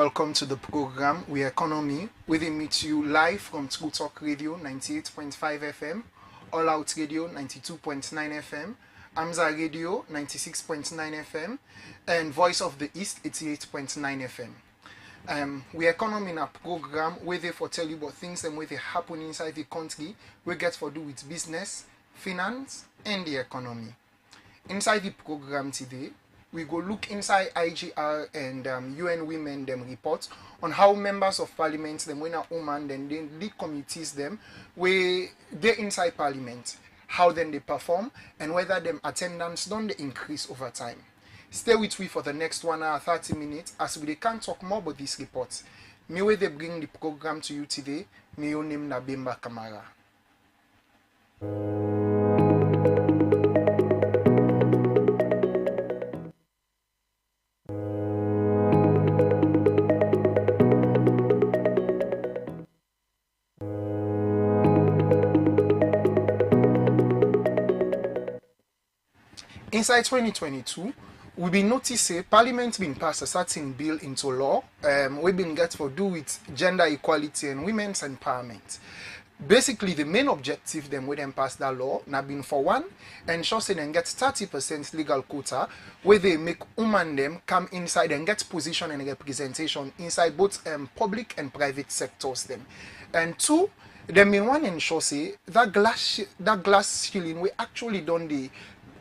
welcome to the program We Economi, where they meet you live from True Talk Radio 98.5 FM, All Out Radio 92.9 FM, Amza Radio 96.9 FM, and Voice of the East 88.9 FM. We Economi in a program where they for tell you about things and where they happen inside the country, we get for do with business, finance, and the economy. Inside the program today, we go look inside IGR and UN Women them reports on how members of parliament, them when a woman, then they lead committees them, where they inside parliament, how then they perform, and whether them attendance don't they increase over time. Stay with me for the next 1 hour 30 minutes as we can talk more about these reports. Me where they bring the program to you today, me your name na Bemba Kamara. Inside 2022, we been notice Parliament been passed a certain bill into law. We been get for do with gender equality and women's empowerment. Basically, the main objective them when them pass that law now been for one, ensure say them get 30% legal quota where they make women them come inside and get position and representation inside both public and private sectors them. And two, them mean one ensure say that glass ceiling we actually done the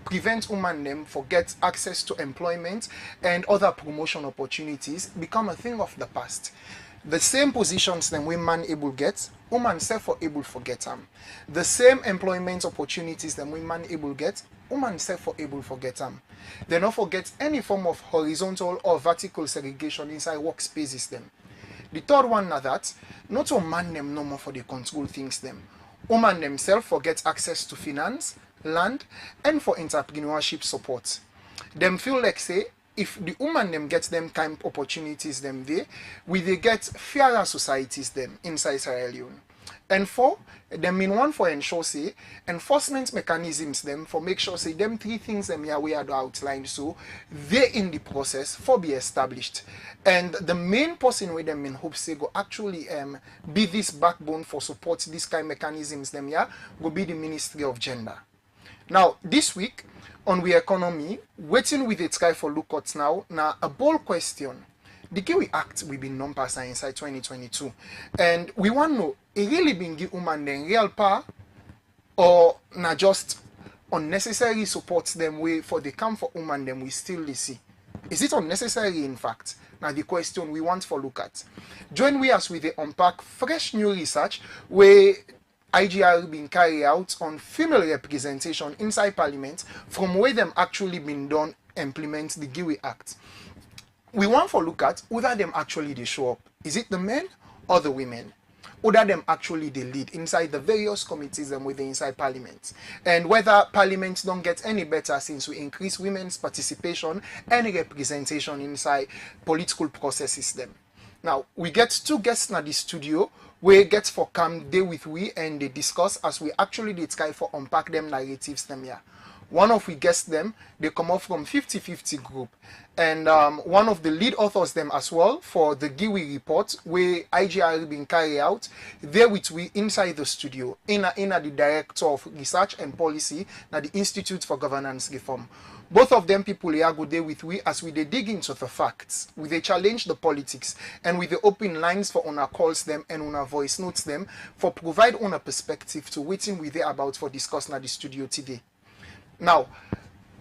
prevent women them for get access to employment and other promotion opportunities become a thing of the past. The same positions them women able get, women self for able forget them. The same employment opportunities them women able get, women self for able forget them. They not forget any form of horizontal or vertical segregation inside workspaces them. The third one now that not all man them no more for the control things them. Women themselves forget access to finance, land, and for entrepreneurship support. Them feel like say if the woman them get them kind of opportunities them there, we they get fairer societies them inside Sierra Leone. And four, them mean one for ensure say enforcement mechanisms them for make sure say them three things them here we are outlined so they in the process for be established. And the main person with them in hope say go actually be this backbone for support this kind of mechanisms them here go be the Ministry of Gender. Now, this week, on We Economy, waiting with the try for lookouts now a bold question. The Kiwi Act we been non-pass inside 2022. And we want to know, it really been give women then real power or not just unnecessary supports them way for the camp for women them we still see. Is it unnecessary in fact? Now the question we want for look at. Join we as we the unpack fresh new research where IGR been carried out on female representation inside parliament from where them actually been done implement the GIWI Act. We want for look at whether them actually they show up. Is it the men or the women? Whether them actually they lead inside the various committees and within inside parliament. And whether parliament don't get any better since we increase women's participation and representation inside political processes them. Now, we get two guests in the studio. We get for come day with we and they discuss as we actually did try for unpack them narratives them here. One of we guests them, they come up from 50-50 group. And one of the lead authors them as well for the GIWI report where IGR been carried out, there with we inside the studio, in the director of research and policy at the Institute for Governance Reform. Both of them people here go there with we as we they dig into the facts, we they challenge the politics, and we they open lines for una calls them and una voice notes them for provide una perspective to waiting we they about for discussing at the studio today. Now,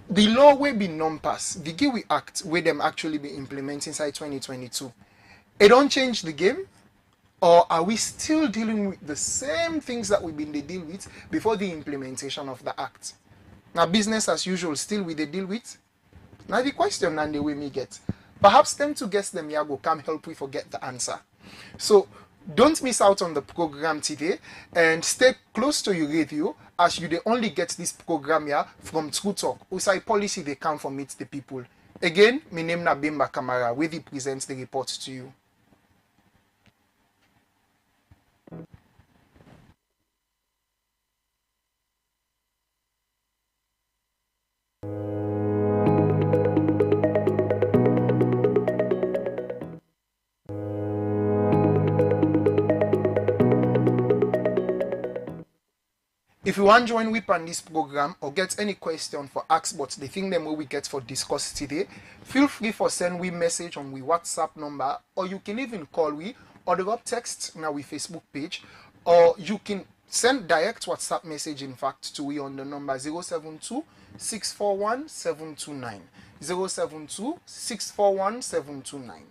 the law will be non-pass, the GIWI Act where them actually be implemented inside 2022. It don't change the game, or are we still dealing with the same things that we've been they deal with before the implementation of the act? Now, business as usual, still we they deal with? Now, the question and the way me get. Perhaps them to guess them here go come help we forget the answer. So, don't miss out on the program today and stay close to your radio as you they only get this program here from True Talk. Usai policy they come from meet the people. Again, my name na Bemba Kamara, where they present the report to you. If you want to join with on this program or get any question for ask but the thing them we get for discuss today, feel free for send we message on we WhatsApp number, or you can even call we or drop text now we Facebook page, or you can send direct WhatsApp message in fact to we on the number 072 641 729 072 641 729.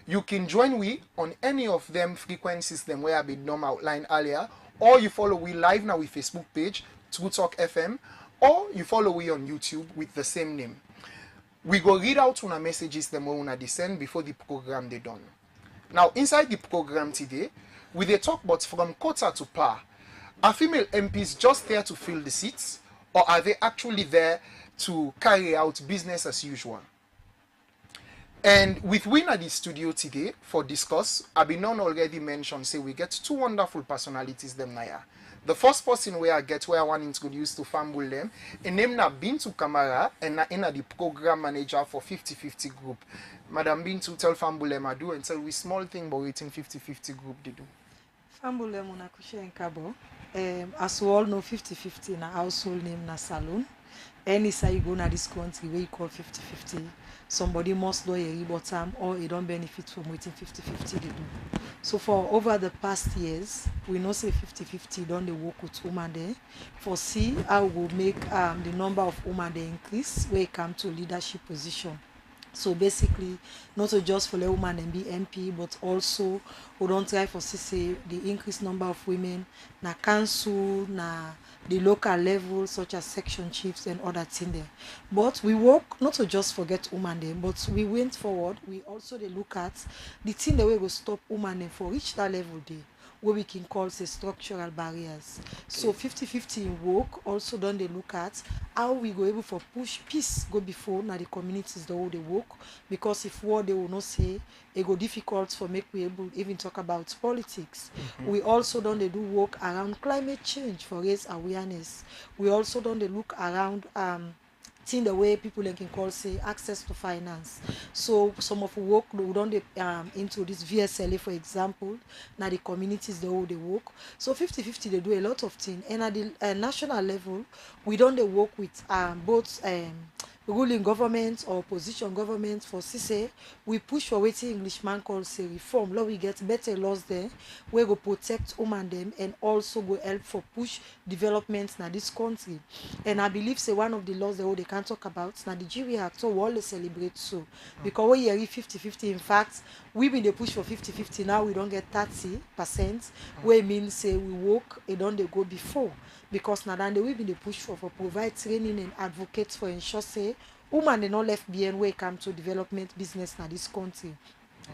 You can join we on any of them frequencies them where I've been done outlined earlier, or you follow we live now with Facebook page, True Talk FM, or you follow we on YouTube with the same name. We go read out on our messages them when they send before the program they done. Now inside the program today, we they talk about from quota to par. Are female MPs just there to fill the seats, or are they actually there to carry out business as usual? And with we at the studio today for discuss, I've been already mentioned, say we get two wonderful personalities them now. The first person where I want to introduce to Fambul them, a name na Bintu Kamara, and na in the program manager for 50/50 group. Madam Bintu, tell Fambul them I do and tell we small thing but waiting 50/50 group they do. Fambul them una kushe nkabo. As we all know, 50/50 na household name na salon. Any say you go na this country where you call 50/50. Somebody must know a bottom or you don't benefit from waiting 50/50 they do. So for over the past years, we know say 50/50 don't they work with women there. For see how we make the number of women they increase when it come to leadership position. So basically, not just for the woman and be MP, but also we don't try for say the increased number of women na council, na the local level, such as section chiefs and other things there. But we work not to just forget women there, but we went forward. We also they look at the thing that we will stop women there for reach that level there, what we can call say structural barriers. So 50/50 in work also done they look at how we go able for push peace go before now the communities the whole they work, because if war they will not say it go difficult for make we able even talk about politics. We also done they do work around climate change for raise awareness. We also done they look around in the way people can call say access to finance. So some of the work we don't into this VSLA for example, now the communities the whole they work. So 50/50 they do a lot of things, and at the national level we don't they work with both ruling governments or opposition governments. For CC, we push for what Englishman calls say reform. Law we get better laws there, we go protect women them and also go help for push developments in this country. And I believe say one of the laws that they can talk about now the Nigeria Act, so we always celebrate so because we hear 50/50. In fact, we been the push for 50/50 now we don't get 30%. We mean say we work it don't they go before. Because now then we been the push for provide training and advocates for ensure say women they not left behind when it come to development business in this country.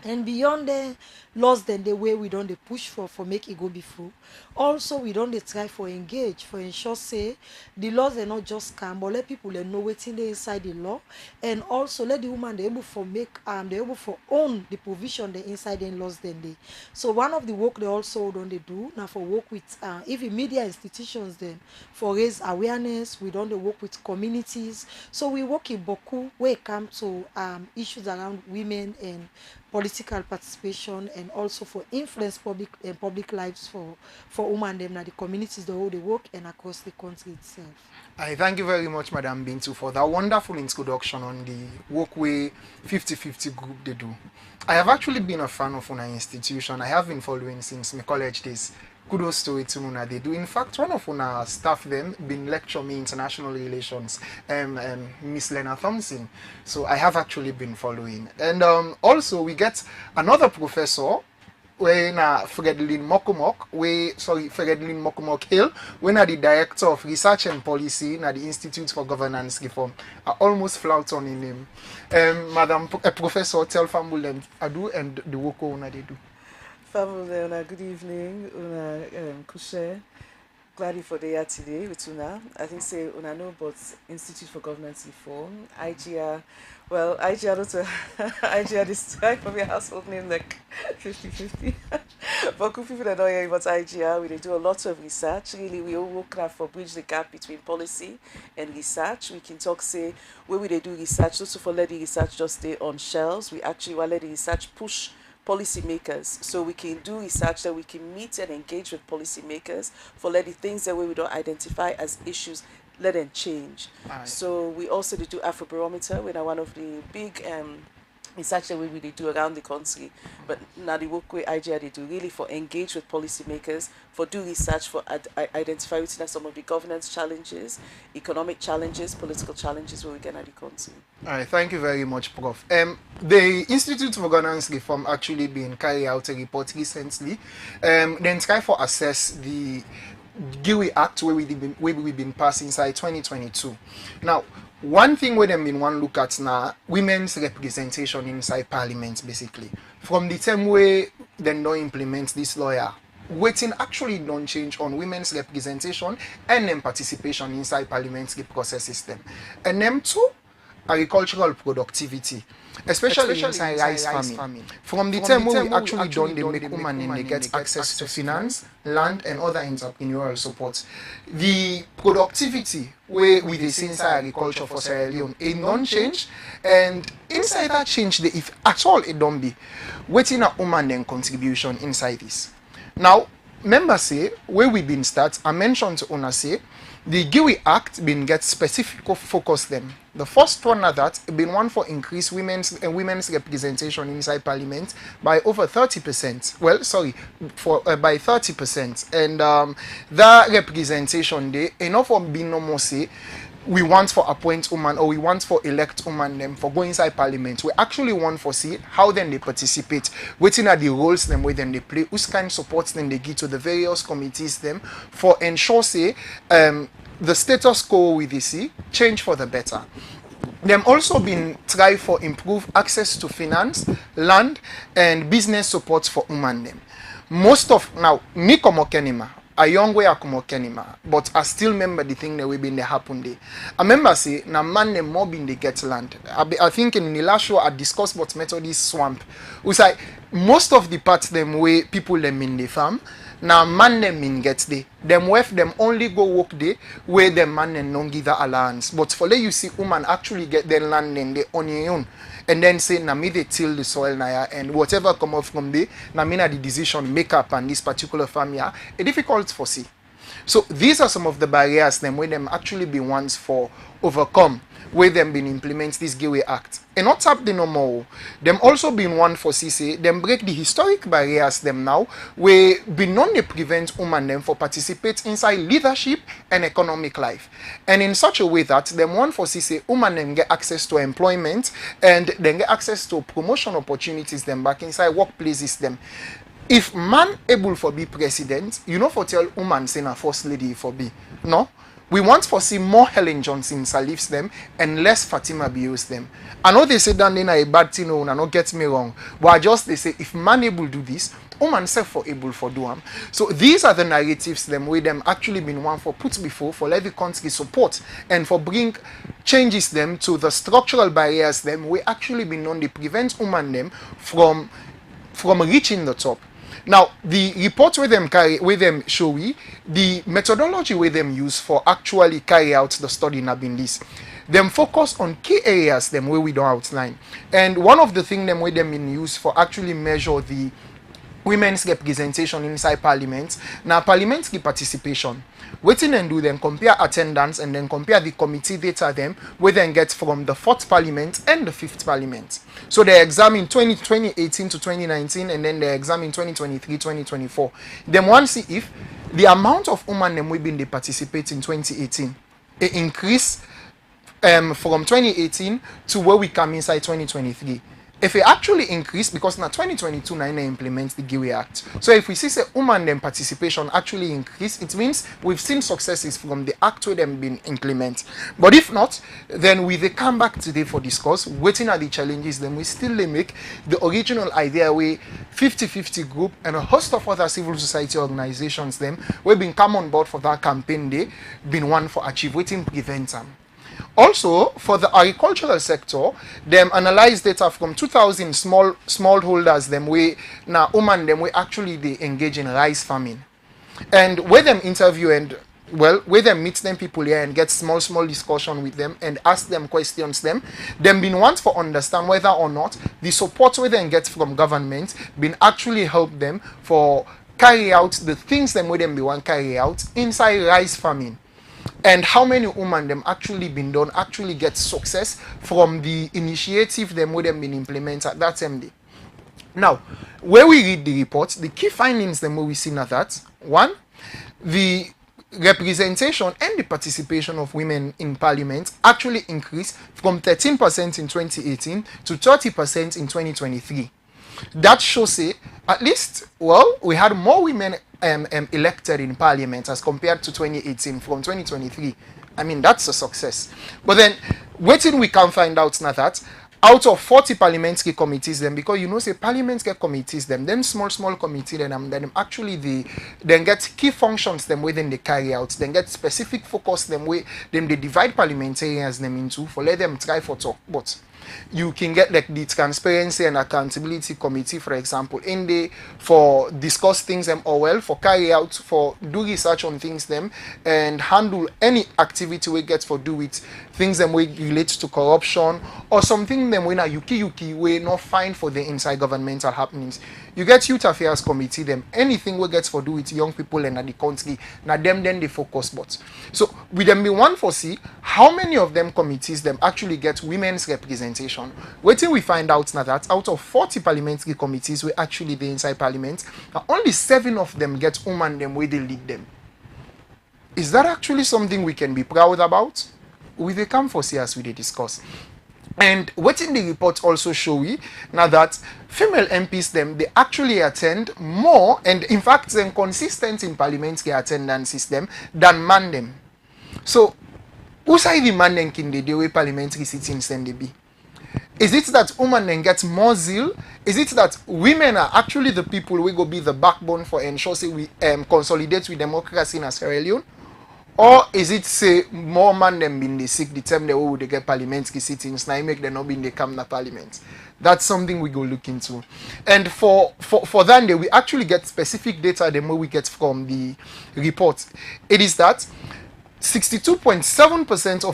And beyond the laws then the way we don't they push for make it go before. Also we don't they try for engage for ensure say the laws are not just come but let people know what's in the inside the law, and also let the woman they able for make they able for own the provision the inside the laws then they. So one of the work they also don't they do now for work with even media institutions then for raise awareness. We don't they work with communities. So we work in Boku where it come to issues around women and political participation, and also for influence public lives for women them the communities the whole they work and across the country itself. I thank you very much, Madam Bintu, for that wonderful introduction on the workway 50/50 group they do. I have actually been a fan of our institution. I have been following since my college days. Kudos to it, Una. They do. In fact, one of our staff them been lecture me international relations, Miss Lena Thompson. So I have actually been following. And also we get another professor, when Fredlin Mokomok Hill, when the director of research and policy at the Institute for Governance Reform. I almost flout on in him. Madam Professor, tell Fambul Adu and the work una they do. Family, good evening. Kushe. Glad for the year today with Una. I think say Una know about Institute for Governance Reform, IGR. Well, IGR also IGR this time for my household name like 50/50. For people that don't hear about IGR, we do a lot of research. Really, we all work now for bridge the gap between policy and research. We can talk say where we do research, also for let the research just stay on shelves. We actually want let the research push policymakers, so we can do research, that we can meet and engage with policymakers for let the things that we don't identify as issues, let them change. Aye. So we also do Afrobarometer, which are one of the big research that we really do around the country. But now the work with IGR they do really for engage with policymakers, for do research, for identify within some of the governance challenges, economic challenges, political challenges where we get at the country. All right, thank you very much, Prof. The Institute for Governance Reform actually been carry out a report recently. Then try for assess the GUI Act where we've been passed inside 2022. Now, one thing where them been one look at now, women's representation inside Parliament basically. From the time where they don't implement this lawyer, waiting actually don't change on women's representation and then participation inside parliamentary process system. And them too, agricultural productivity, especially inside rice farming. From the time we actually done, they make women and they get access to finance, land, and other entrepreneurial support. The productivity where we dey see inside agriculture for Sierra Leone, it don't change, and inside that change, if at all it don't be, waiting a woman then contribution inside this. Now, members say where we been start, I mentioned to Una say the GUI Act been get specific focus them. The first one of that been one for increase women's representation inside Parliament by over 30%. Well, sorry, for by 30%, and that representation they enough of being no more say we want for appoint woman or we want for elect woman them for go inside Parliament. We actually want for see how then they participate, waiting at the roles them where then they play, whose kind of supports then they give to the various committees them for ensure say the status quo with the see change for the better. Them also been try for improve access to finance, land, and business support for women them. Most of now me come Kenima, a young way I come Kenima, but I still remember the thing that we been there happen there. I remember say na man them more been they get land. I think in the last show I discussed about Methodist swamp. We say most of the parts them way people them in the farm. Now man them in get there. Them wife them only go work there where them man and don't give that allowance. But for let you see woman actually get their land and they on your own. And then say na me they till the soil now and whatever come up from there, na me na the decision make up and this particular farm here, a difficult for see. So these are some of the barriers them where them actually be ones for overcome where them been implement this Gateway Act. And not tap the normal. Them also been one for CC, them break the historic barriers them now, where be none they prevent women them for participate inside leadership and economic life. And in such a way that them one for CC, women them get access to employment and then get access to promotion opportunities them back inside workplaces them. If man able for be president, you know for tell woman say na first lady for be. No? We want for see more Helen Johnson salutes them and less Fatima abuse them. I know they say that in a bad thing, no, not get me wrong. But I just they say if man able do this, woman self for able for do them. So these are the narratives them where them actually been one for put before for let the country support and for bring changes them to the structural barriers them we actually been known to prevent woman them from reaching the top. Now, the report with them show we the methodology with them use for actually carry out the study in been this. Them focus on key areas them where we don't outline. And one of the things them where them in use for actually measure the women's representation inside Parliament. Now, parliamentary participation. Waiting and do them compare attendance and then compare the committee data them we then get from the 4th Parliament and the 5th Parliament. So they examine 2018 to 2019 and then they examine 2023-2024. Them want see if the amount of women them we been they participate in 2018 it increase from 2018 to where we come inside 2023. If it actually increase, because now 2022 9 implements the Gateway Act. So if we see say woman them participation actually increase, it means we've seen successes from the act where them been implemented. But if not, then we they come back today for discuss, waiting at the challenges, then we still make the original idea where 50-50 group and a host of other civil society organizations them we've been come on board for that campaign day, been one for achieve waiting prevent them. Also, for the agricultural sector, them analyze data from 2,000 smallholders them way now women them way actually they engage in rice farming. And where them interview and well, where them meet them people here and get small discussion with them and ask them questions them been want for understand whether or not the support where they get from government been actually help them for carry out the things them where them be want carry out inside rice farming, and how many women them actually been done actually get success from the initiative them where them been implemented at that MD. Now, where we read the report, the key findings them we see now that one, the representation and the participation of women in parliament actually increased from 13% in 2018 to 30% in 2023. That shows at least, well, we had more women elected in parliament as compared to 2018 from 2023. I mean, that's a success. But then, waiting we can find out now that out of 40 parliamentary committees them, because you know say parliamentary committees them small committee then actually then get key functions them within they carry out, then get specific focus them way then they divide parliamentarians them into for let them try for talk. But you can get like the transparency and accountability committee, for example, in the for discuss things them or well for carry out for do research on things them and handle any activity we get for do with things them we relate to corruption or something them when a yuki we not find for the inside governmental happenings. You get youth affairs committee them anything we get for do with young people and the country now them then they focus. But so we them be one for see how many of them committees them actually get women's representation. Waiting we find out now that out of 40 parliamentary committees we actually the inside parliament, only 7 of them get women them where they lead them. Is that actually something we can be proud about? We they come for see as we they discuss. And what in the report also show we now that female MPs them they actually attend more and in fact they're consistent in parliamentary attendance system than man them. So who say the man them can the way parliamentary sittings then they be? Is it that women then get more zeal? Is it that women are actually the people we go be the backbone for ensure say we consolidate with democracy in Sierra Leone? Or is it say more man them been the sick the time they would get parliamentary sittings now make them not be in the come na parliament? That's something we go look into. And for that day we actually get specific data the more we get from the report. It is that 62.7%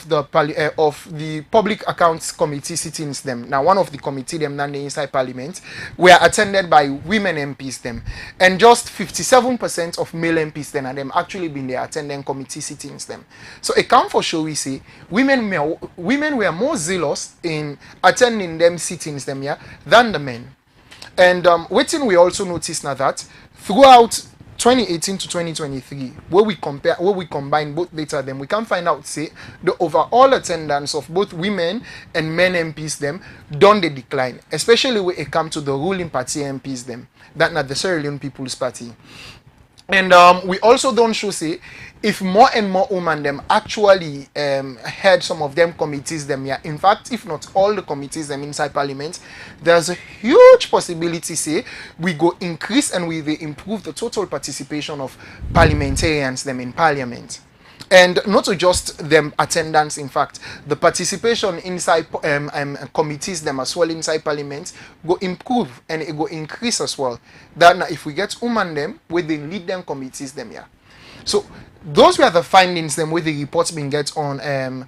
of the public accounts committee sittings them now one of the committee them now the inside parliament were attended by women MPs them, and just 57% of male MPs then and them actually been there attending committee sittings them. So it come for show we say women were more zealous in attending them sittings them than the men. And waiting we also notice now that throughout 2018 to 2023, where we combine both data, then we can find out say the overall attendance of both women and men MPs them don't they decline, especially when it comes to the ruling party MPs them, that not the Sierra Leone People's Party. And we also don't show say if more and more women them actually head some of them committees them in fact if not all the committees them inside parliament, there's a huge possibility say we go increase and we will improve the total participation of parliamentarians them in parliament. And not just them attendance, in fact, the participation inside committees them as well inside parliament go improve and it go increase as well. That now if we get women them where they lead them committees them So those were the findings them where the reports been get on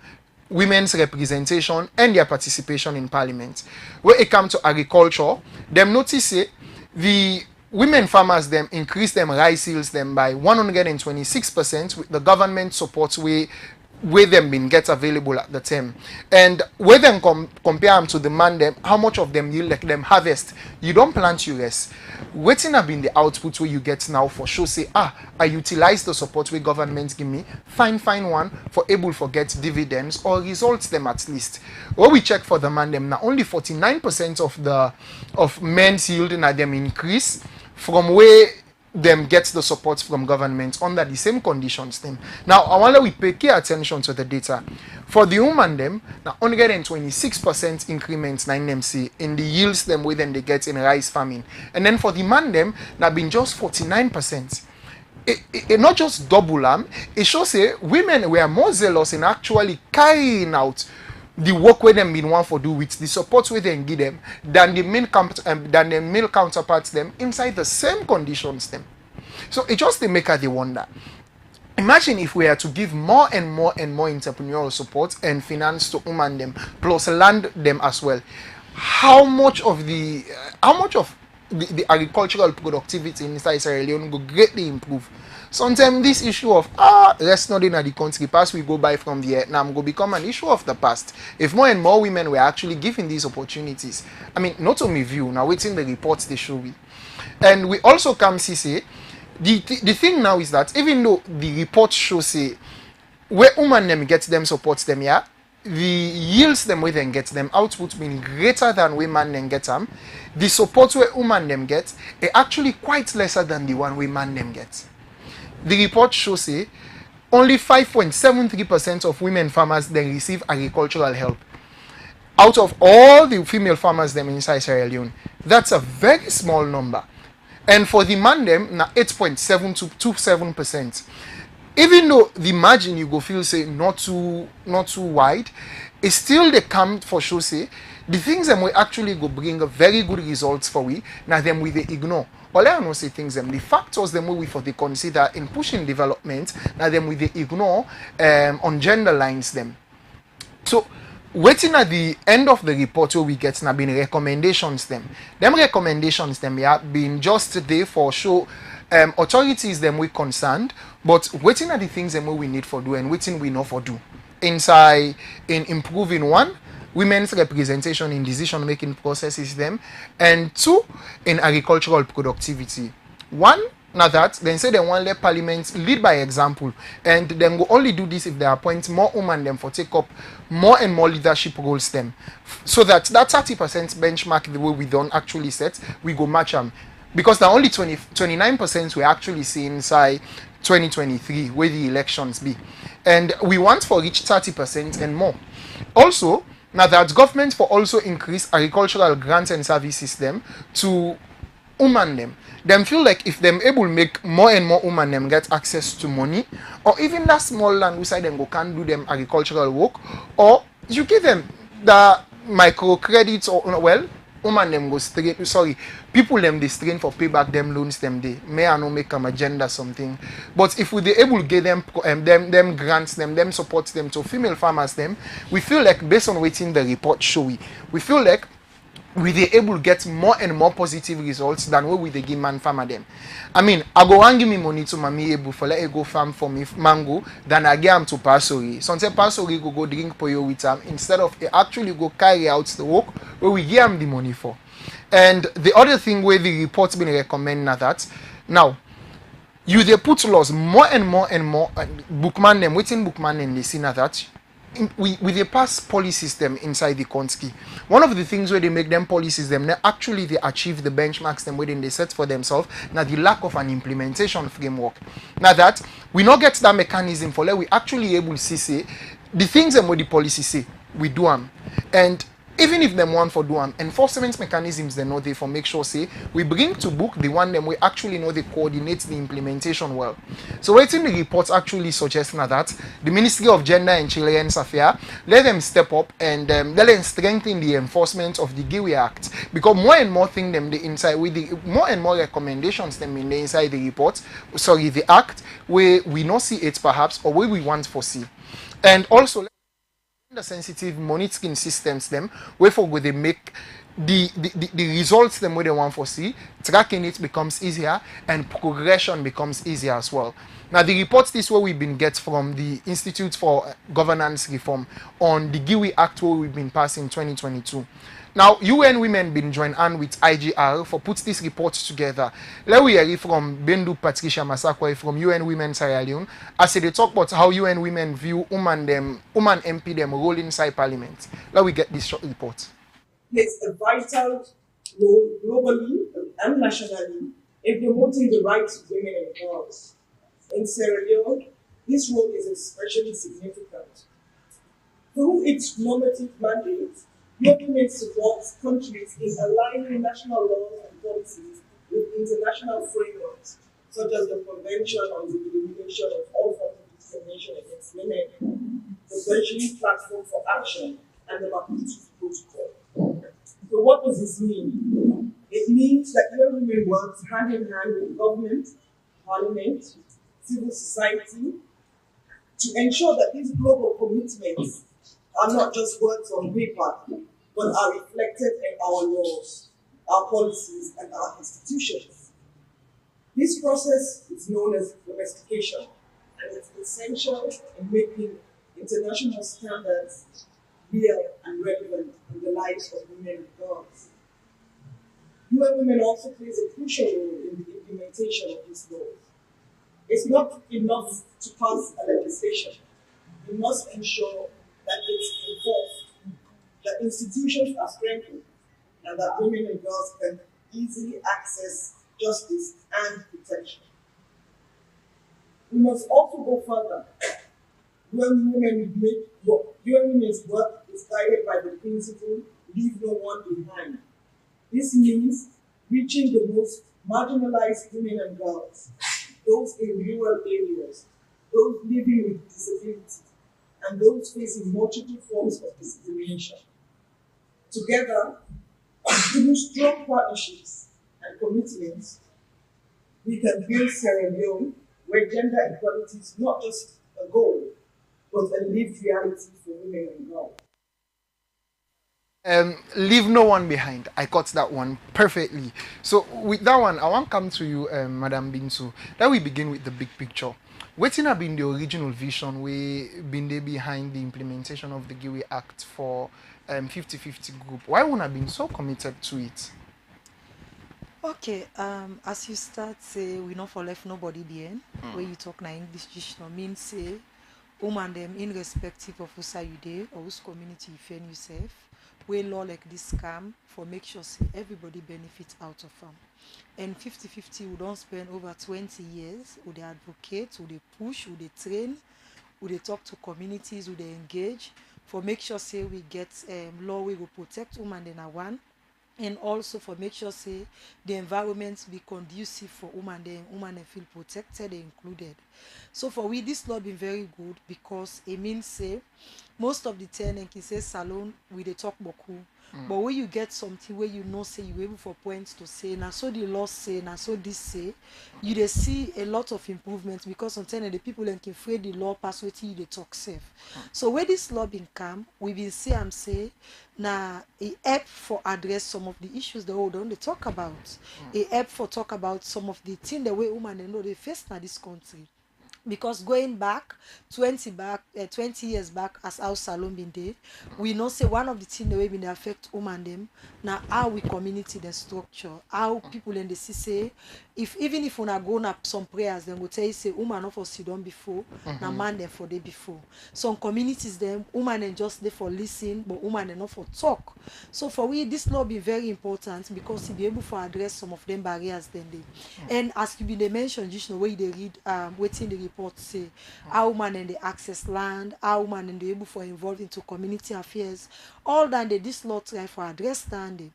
women's representation and their participation in parliament. Where it comes to agriculture, them notice say the women farmers them increase them rice yields them by 126% with the government support where them been get available at the time. And where them compare them to the man them, how much of them yield like them harvest, you don't plant US. Waiting have been the output where you get now for sure say I utilize the support where government give me, fine one for able for get dividends or results them at least. When we check for the man them now only 49% of men's yield na them increase from where them get the support from government under the same conditions them. Now I wonder we pay key attention to the data. For the woman them, now only getting 26% increments in MC in the yields them where then they get in rice farming. And then for the man them, now been just 49%. It not just double it shows say women were more zealous in actually carrying out the work where them been want for do with the support where they give them than the male counterparts them inside the same conditions them. So it just they make her they wonder Imagine if we are to give more and more and more entrepreneurial support and finance to women them, plus land them as well. How much of the agricultural productivity inside Sierra Leone will greatly improve. Sometimes this issue of let's not in the country pass we go buy from Vietnam go become an issue of the past. If more and more women were actually given these opportunities, I mean, not only view now waiting the reports they show we, and we also come see say the thing now is that even though the report shows say where women them get them supports them, yeah, the yields them where they get them output being greater than where man them get them, the support where women them get is actually quite lesser than the one where man them get. The report shows say only 5.73% of women farmers then receive agricultural help out of all the female farmers them inside Sierra Leone. That's a very small number. And for the man them, na 8.727%. Even though the margin you go feel say not too wide, it's still the count for sure say the things them we actually go bring a very good results for we. Now them we they ignore. But let us say things them the factors them we for they consider in pushing development. Now them we they ignore on gender lines them. So waiting at the end of the report where we get now been recommendations them recommendations them yeah been just there for show authorities them we concerned, but waiting at the things them we need for do and waiting we know for do inside in improving one women's representation in decision making processes them, and two in agricultural productivity. One, now that then say they want let parliament lead by example, and then will only do this if they appoint more women them for take up more and more leadership roles them, so that 30% benchmark the way we don't actually set we go match them, because the only 29% we actually see inside 2023 where the elections be, and we want for reach 30% and more. Also, now that government for also increase agricultural grants and services them to women them feel like if them able make more and more women them get access to money, or even that small land beside them go can do them agricultural work, or you give them the microcredits, or well women them go straight people them they strain for pay back them loans them they may I no make them agenda something, but if we they able to get them them grants them support them to female farmers them, we feel like based on waiting the report show we feel like we they able to get more and more positive results than what we they give man farmer them. I mean, I go and give me money to mommy able for let it go farm for me mango than I get them to Pasori. Sometimes Pasori go drink poyo with them instead of actually go carry out the work where we give them the money for. And the other thing where the report's been recommending that now you they put laws more and more and more bookman them waiting bookman and they see that with the past policy system inside the country, one of the things where they make them policies them actually they achieve the benchmarks them within they set for themselves. Now the lack of an implementation framework. Now that we not get that mechanism for let we actually able to see say the things them what the policy say we do them, and even if them want for do them, enforcement mechanisms they know they for make sure say we bring to book the one them we actually know they coordinate the implementation well. So waiting the reports actually suggest now that the Ministry of Gender and Children's Affairs let them step up and let them strengthen the enforcement of the GIWI Act, because more and more thing them the inside with the more and more recommendations them in the inside the report, the act where we not see it perhaps or where we want for see, and also the sensitive monitoring systems them where for go they make the results them where they want for see, tracking it becomes easier and progression becomes easier as well. Now the reports this way we've been get from the Institute for Governance Reform on the GIWI Act where we've been passing 2022. Now, UN Women been joined hand with IGR for put this report together. Let we hear from Bendu Patricia Masakwe from UN Women Sierra Leone as they talk about how UN Women view woman MP them role inside Parliament. Let we get this short report. Plays a vital role globally and nationally in promoting the rights of women and girls. In Sierra Leone, this role is especially significant. Through its normative mandate, Women supports countries in aligning national laws and policies with international frameworks, such as the Convention on the Elimination of All Forms of Discrimination Against Women, the Beijing Platform for Action, and the Maputo Protocol. So what does this mean? It means that women work hand in hand with government, parliament, civil society, to ensure that these global commitments are not just words on paper, but are reflected in our laws, our policies, and our institutions. This process is known as domestication, and it's essential in making international standards real and relevant in the lives of women and girls. UN Women also plays a crucial role in the implementation of these laws. It's not enough to pass a legislation. We must ensure that it's enforced, that institutions are strengthened, and that women and girls can easily access justice and protection. We must also go further. UN Women's work is guided by the principle leave no one behind. This means reaching the most marginalized women and girls, those in rural areas, those living with disability, and those facing multiple forms of discrimination. Together, through strong partnerships and commitments, we can build Sierra Leone where gender equality is not just a goal, but a lived reality for women and girls. Leave no one behind. I got that one perfectly. So with that one, I want to come to you, Madam Binsu. Then we begin with the big picture. Waiting have been the original vision we been there behind the implementation of the Giwi Act for 50-50 group. Why wouldn't have been so committed to it? Okay, as you start say we not for left nobody behind. Where you talk na English just no mean say woman them irrespective of who say you there or whose community you find yourself. We law like this scam for make sure say everybody benefit out of them. And 50-50 we don't spend over 20 years with the advocate, with the push, with the train, with the talk to communities, with the engage for make sure say we get law we will protect women in a one, and also for make sure say the environment be conducive for women and feel protected and included. So for we this law been very good because it means say most of the time and can say salon we they talk boku. But when you get something where you know say you able for points to say now so the law say now so this say you they see a lot of improvements because sometimes the people can afraid the law pass with you they talk safe. So where this law been come we been see am say now it help for address some of the issues the hold on they talk about. It help for talk about some of the things the way women they know they face in this country. Because going back 20 years back as our salon been there, we know say one of the things that we been affect women them now how we community the structure, how people in the see say if even if we not go up some prayers then go tell you say woman not for sit down before, now man them for day before. Some communities them woman and just there for listen, but woman and not for talk. So for we this law be very important because it be able to address some of them barriers then they. And as you be they mentioned just know where they read waiting the report say how women and they access land, how women and they able for involved into community affairs, all that they this law try for address standing.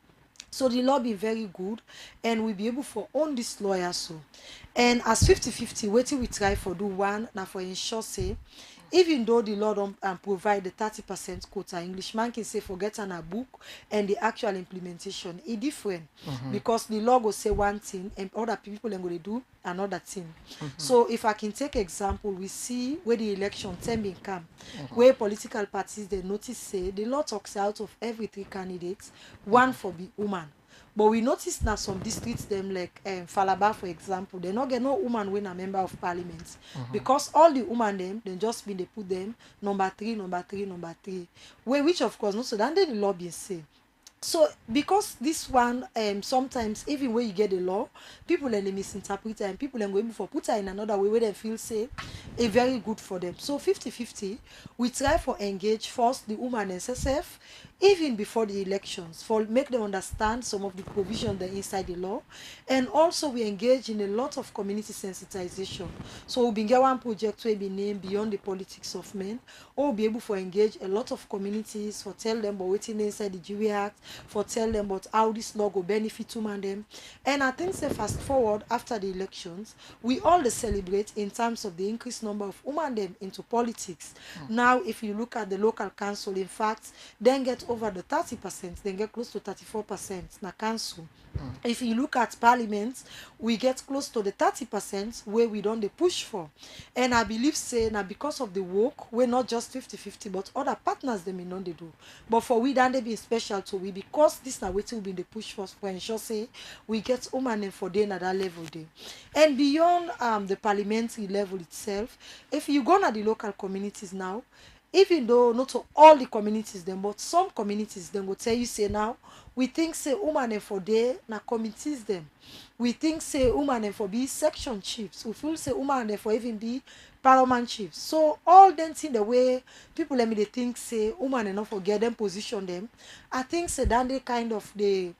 So the law be very good and we be able for own this lawyer so. And as 50-50, waiting we try for do one now for ensure say even though the law don't provide the 30% quota, Englishman can say forget on a book and the actual implementation is different because the law will say one thing and other people are going to do another thing. So if I can take example, we see where the election time been come, where political parties they notice say the law talks out of every 3 candidates, one for the woman. But we notice now some districts them like Falaba for example, they not get no woman when a member of parliament because all the women them they just been they put them number 3, number 3, number 3. Where which of course no so then the law be say. So because this one sometimes even when you get the law, people and they misinterpret it and people and go able for put her in another way where they feel say a very good for them. So 50-50, we try for engage first the woman SSF even before the elections for make them understand some of the provisions that inside the law, and also we engage in a lot of community sensitization. So we'll be get one project where be named Beyond the Politics of Men, or we'll be able to engage a lot of communities for tell them about waiting inside the GW Act, for tell them about how this law go benefit women them. And I think say fast forward after the elections, we all dey celebrate in terms of the increased number of women them into politics. Now if you look at the local council, in fact then get over the 30%, then get close to 34% na council. If you look at parliament, we get close to the 30% where we don't dey push for. And I believe say now because of the work, we're not just 50-50, but other partners them in they do. But for we then they be special to we, because this now waiting will be the push for ensure say we get women and for day at that level day. And beyond the parliamentary level itself, if you go to the local communities now, even though not to all the communities them, but some communities them will tell you say now we think say women and for day na committees them. We think say women and for be section chiefs. We feel say women and for even be parliament chiefs. So all them thing the way people let me they think say women and not forget them position them. I think say then they kind of the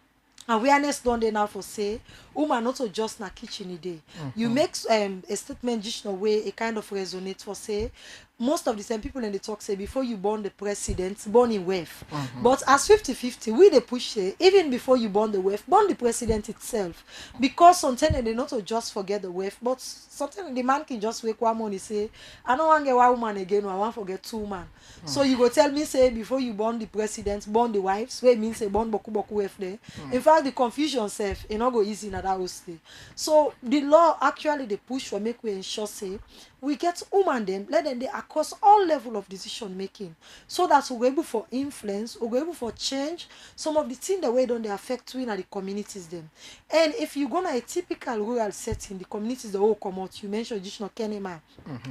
awareness done there now for say woman not to just na kitchen a day. You make a statement just in a way it kind of resonate for say most of the same people in the talk say before you born the president, born in wife. But as 50-50, we they push say even before you born the wife, born the president itself. Because sometimes they not to just forget the wife, but sometimes the man can just wake one morning say, I don't want to get one woman again, or I want to forget two man. So you go tell me say before you born the president, born the wives, where it means say born boku wife there. In fact, the confusion self, it not go easy in that house day. So the law actually they push for make we ensure say we get women them, let them they across all level of decision making, so that we're able for influence, we're able for change some of the things the way don't they affect we in the communities them. And if you go to a typical rural setting, the communities the whole come out. You mentioned just no Kenema,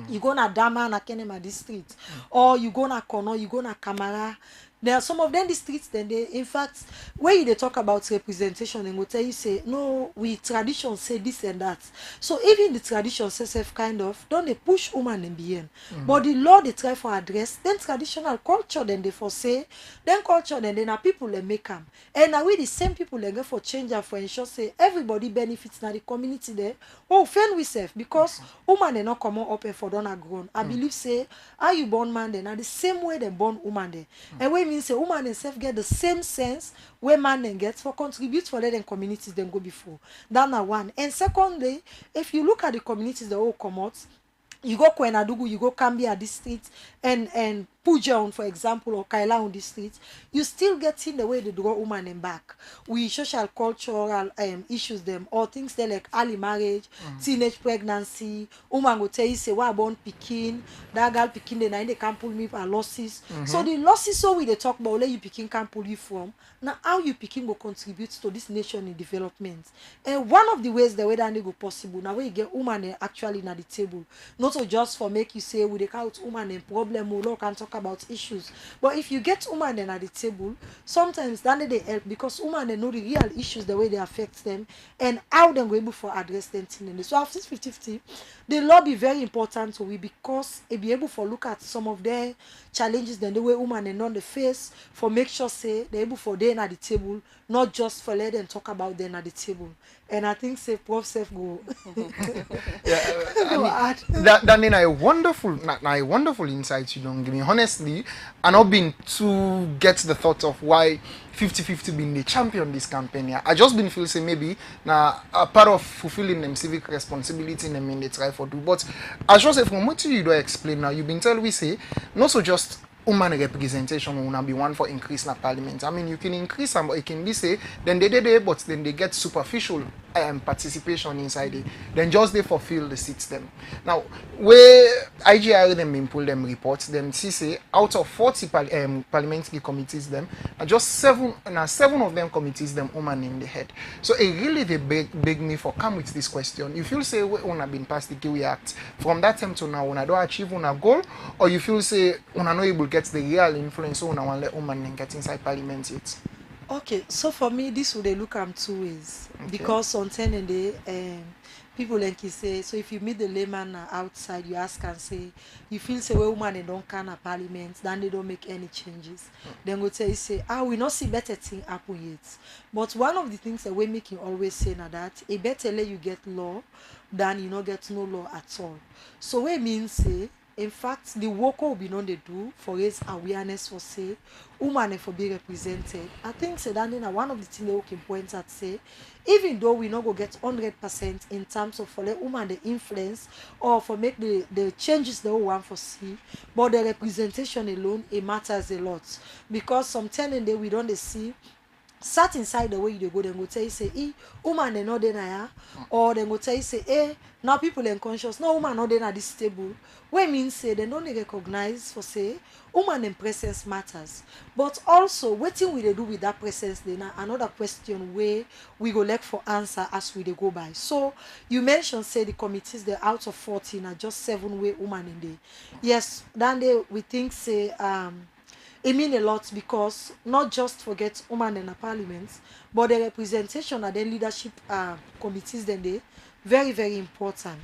you go na Dama na Kenema district, or you go na Kono, you go na Kamara. There are some of them the streets then they in fact when they talk about representation and will tell you say no we tradition say this and that. So even the tradition says kind of don't they push woman and being. But the law they try for address then traditional culture then they for say then culture then are people they make them. And now we the same people they go for change and for ensure say everybody benefits now the community there. Oh fan we safe because woman they not come up and for don't grown. I believe say how you born man then are the same way they born woman there. And when means a woman themselves get the same sense where man then gets for contribute for letting communities then go before. That's one. And secondly, if you look at the communities that all come out, you go Kwenadugu, you go Kambia district, and Pujon, for example, or Kaila on the street, you still get in the way they draw woman and back. We social cultural issues them, or things they like early marriage, teenage pregnancy, woman go tell you say why born Pekin, that girl Pekin they can't pull me for losses. So the losses so we they talk about where you Pekin can't pull you from. Now how you Pekin will contribute to this nation in development. And one of the ways the way that they go possible now where you get woman actually at the table. Not so just for make you say we they count woman and problem we can talk about issues. But if you get women then at the table, sometimes then they help because women they know the real issues, the way they affect them, and how they're able for address them. So after 50-50, the law be very important to we because it be able for look at some of their challenges then the way women and on the face for make sure say they're able for them at the table, not just for let them talk about them at the table. And I think say Prof Sef go. That then a wonderful insight you don't give me. Honestly, I not been to get the thought of why 50-50 been the champion this campaign. Yeah. I just been feel say maybe now a part of fulfilling them civic responsibility in them in they try for do. But I just say from what you do explain now, you've been telling we say not so just woman representation will not be one for increase in parliament. I mean you can increase them, but it can be say then they did it, but then they get superficial participation inside it. Then just they fulfill the seats them. Now where IGR them pull them reports, them see say out of 40 parliamentary committees them, just seven of them committees them woman in the head. So it really they beg me for come with this question. You feel say we have been past the QE Act from that time to now when I don't achieve on a goal, or you feel say when I not able get the real influence so when I want let woman get inside parliament yet? Okay, so for me, this would they look at two ways. Okay. Because on 10 and day, people like you say, so if you meet the layman outside, you ask and say, you feel say, well, woman, they don't can a parliament, then they don't make any changes. Then go tell you say, we not see better thing happen yet. But one of the things that we making always say now that, better let you get law than you not get no law at all. So what means say, in fact the work will be known they do for raise awareness for say woman and for be represented. I think say that na one of the things they can point at say even though we not go get 100% in terms of for let woman the influence or for make the changes they want for see, but the representation alone it matters a lot because sometimes they we don't see sat inside the way you go, then go tell you say, woman they not there, or then go tell you say, now people unconscious, no woman not there at this table. What means say they don't recognize for say woman in presence matters, but also what thing we they do with that presence? Then another question where we go look for answer as we they go by. So you mentioned say the committees they're out of 14 are just 7 way woman in there. Yes, then they we think say it mean a lot because not just forget women in the parliament, but the representation at the leadership committees then they very very important.